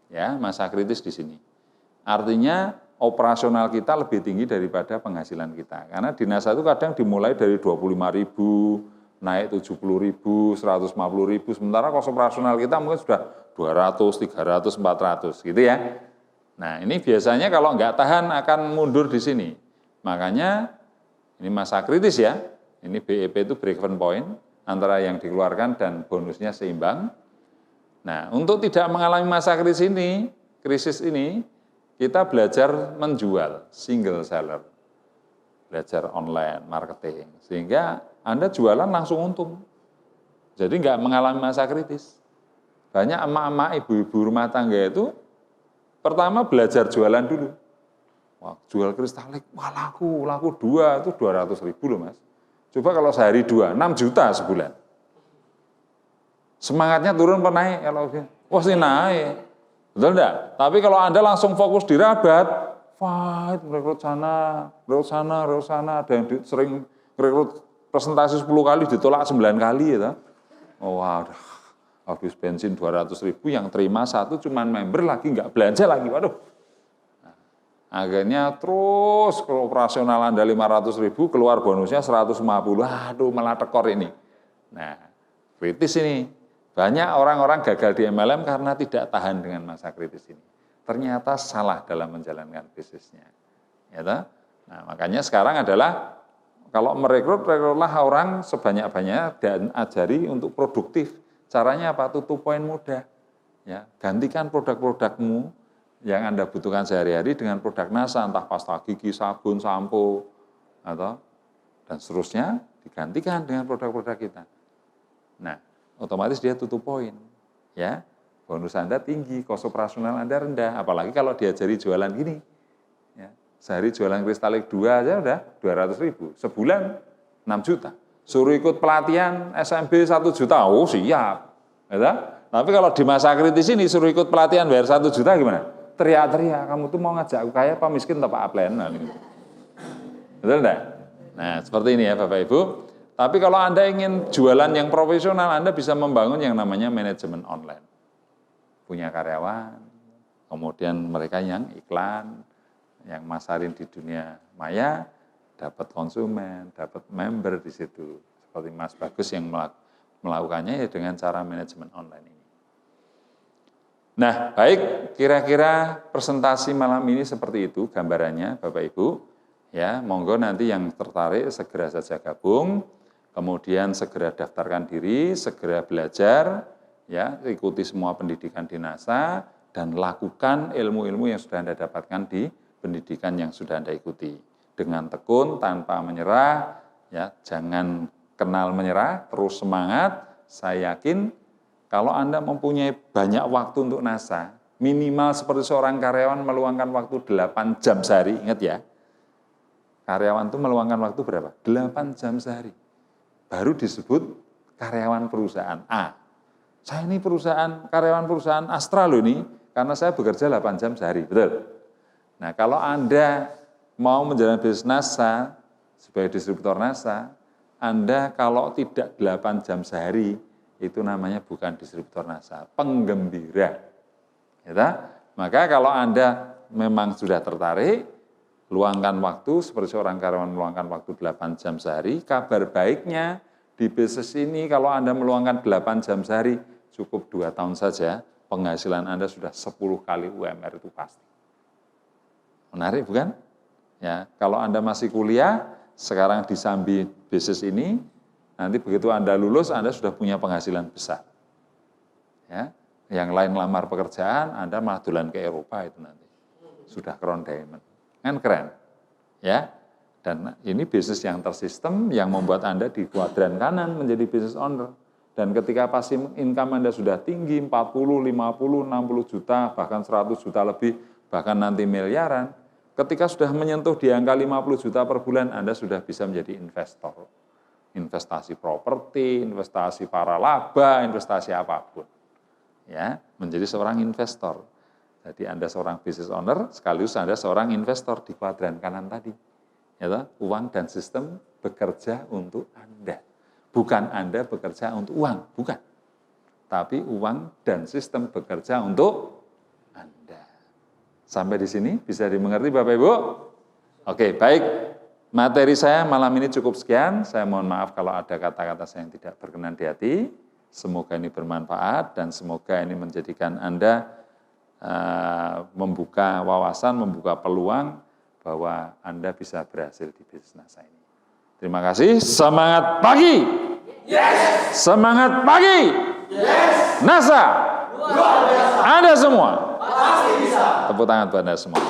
[SPEAKER 1] Ya, masa kritis di sini. Artinya operasional kita lebih tinggi daripada penghasilan kita. Karena di NASA itu kadang dimulai dari 25.000, naik 70.000, 150.000, sementara kos operasional kita mungkin sudah 200, 300, 400 gitu ya. Nah ini biasanya kalau nggak tahan akan mundur di sini. Makanya ini masa kritis ya, ini BEP itu break even point, antara yang dikeluarkan dan bonusnya seimbang. Nah untuk tidak mengalami masa krisis ini, kita belajar menjual single seller. belajar online, marketing. Sehingga Anda jualan langsung untung. Jadi nggak mengalami masa kritis. Banyak emak-emak, ibu-ibu rumah tangga itu pertama belajar jualan dulu. Wah, jual kristalik, wah laku 2, itu 200.000 loh Mas. Coba kalau sehari 2, 6 juta sebulan. Semangatnya turun apa naik? Kalau wah sih naik. Betul enggak? Tapi kalau Anda langsung fokus di rabat, fight, rekrut sana, ada yang sering rekrut presentasi 10 kali ditolak 9 kali ya. Oh, wah, habis bensin 200.000 yang terima satu cuman member lagi nggak belanja lagi. Waduh. Nah, akhirnya terus kalau operasional Anda 500.000 keluar bonusnya 150. Aduh, malah tekor ini. Nah, kritis ini. Banyak orang-orang gagal di MLM karena tidak tahan dengan masa kritis ini. Ternyata salah dalam menjalankan bisnisnya. Ya, nah, makanya sekarang adalah kalau rekrutlah orang sebanyak-banyaknya dan ajari untuk produktif. Caranya apa? Tutup poin mudah. Ya, gantikan produk-produkmu yang Anda butuhkan sehari-hari dengan produk NASA, entah pasta gigi, sabun, sampo, atau dan seterusnya digantikan dengan produk-produk kita. Nah, otomatis dia tutup poin. Ya, bonus Anda tinggi, kos operasional Anda rendah. Apalagi kalau diajari jualan gini. Ya, sehari jualan kristalik 2 aja udah 200.000. Sebulan 6 juta. Suruh ikut pelatihan SMB 1 juta, oh siap. Ya, tapi kalau di masa kritis ini suruh ikut pelatihan bayar 1 juta gimana? Teriak-teriak, kamu tuh mau ngajak aku kaya apa miskin atau Pak Aplen? Betul enggak? Nah, seperti ini ya Bapak Ibu. Tapi kalau Anda ingin jualan yang profesional, Anda bisa membangun yang namanya manajemen online. Punya karyawan, kemudian mereka yang iklan, yang masarin di dunia maya, dapat konsumen, dapat member di situ. Seperti Mas Bagus yang melakukannya ya dengan cara manajemen online ini. Nah, baik, kira-kira presentasi malam ini seperti itu gambarannya Bapak Ibu. Ya, monggo nanti yang tertarik segera saja gabung, kemudian segera daftarkan diri, segera belajar, ya, ikuti semua pendidikan di NASA dan lakukan ilmu-ilmu yang sudah Anda dapatkan di pendidikan yang sudah Anda ikuti. Dengan tekun, tanpa menyerah, ya, jangan kenal menyerah, terus semangat. Saya yakin kalau Anda mempunyai banyak waktu untuk NASA, minimal seperti seorang karyawan meluangkan waktu 8 jam sehari, ingat ya. Karyawan itu meluangkan waktu berapa? 8 jam sehari. Baru disebut karyawan perusahaan A. Saya ini karyawan perusahaan Astra loh ini, karena saya bekerja 8 jam sehari, betul? Nah, kalau Anda mau menjalankan bisnis NASA, sebagai distributor NASA, Anda kalau tidak 8 jam sehari, itu namanya bukan distributor NASA, penggembira. Ya, maka kalau Anda memang sudah tertarik, luangkan waktu, seperti seorang karyawan meluangkan waktu 8 jam sehari, kabar baiknya di bisnis ini kalau Anda meluangkan 8 jam sehari, cukup 2 tahun saja, penghasilan Anda sudah 10 kali UMR itu pasti. Menarik bukan? Ya, kalau Anda masih kuliah, sekarang disambi bisnis ini, nanti begitu Anda lulus, Anda sudah punya penghasilan besar. Ya, yang lain lamar pekerjaan, Anda malah dolan ke Eropa itu nanti. Sudah crown diamond. Kan keren. Ya. Dan ini bisnis yang tersistem yang membuat Anda di kuadran kanan menjadi business owner. Dan ketika passive income Anda sudah tinggi, 40, 50, 60 juta, bahkan 100 juta lebih, bahkan nanti miliaran, ketika sudah menyentuh di angka 50 juta per bulan, Anda sudah bisa menjadi investor. Investasi properti, investasi para laba, investasi apapun. Ya, menjadi seorang investor. Jadi Anda seorang business owner, sekaligus Anda seorang investor di kuadran kanan tadi. Ya, uang dan sistem bekerja untuk Anda. Bukan Anda bekerja untuk uang, bukan. Tapi uang dan sistem bekerja untuk Anda. Sampai di sini bisa dimengerti Bapak Ibu? Oke, baik. Materi saya malam ini cukup sekian. Saya mohon maaf kalau ada kata-kata saya yang tidak berkenan di hati. Semoga ini bermanfaat dan semoga ini menjadikan Anda membuka wawasan, membuka peluang bahwa Anda bisa berhasil di bisnis NASA ini. Terima kasih. Semangat pagi. Yes. Semangat pagi. Yes. NASA. Luar biasa. Anda semua. Pasti bisa. Tepuk tangan buat Anda semua.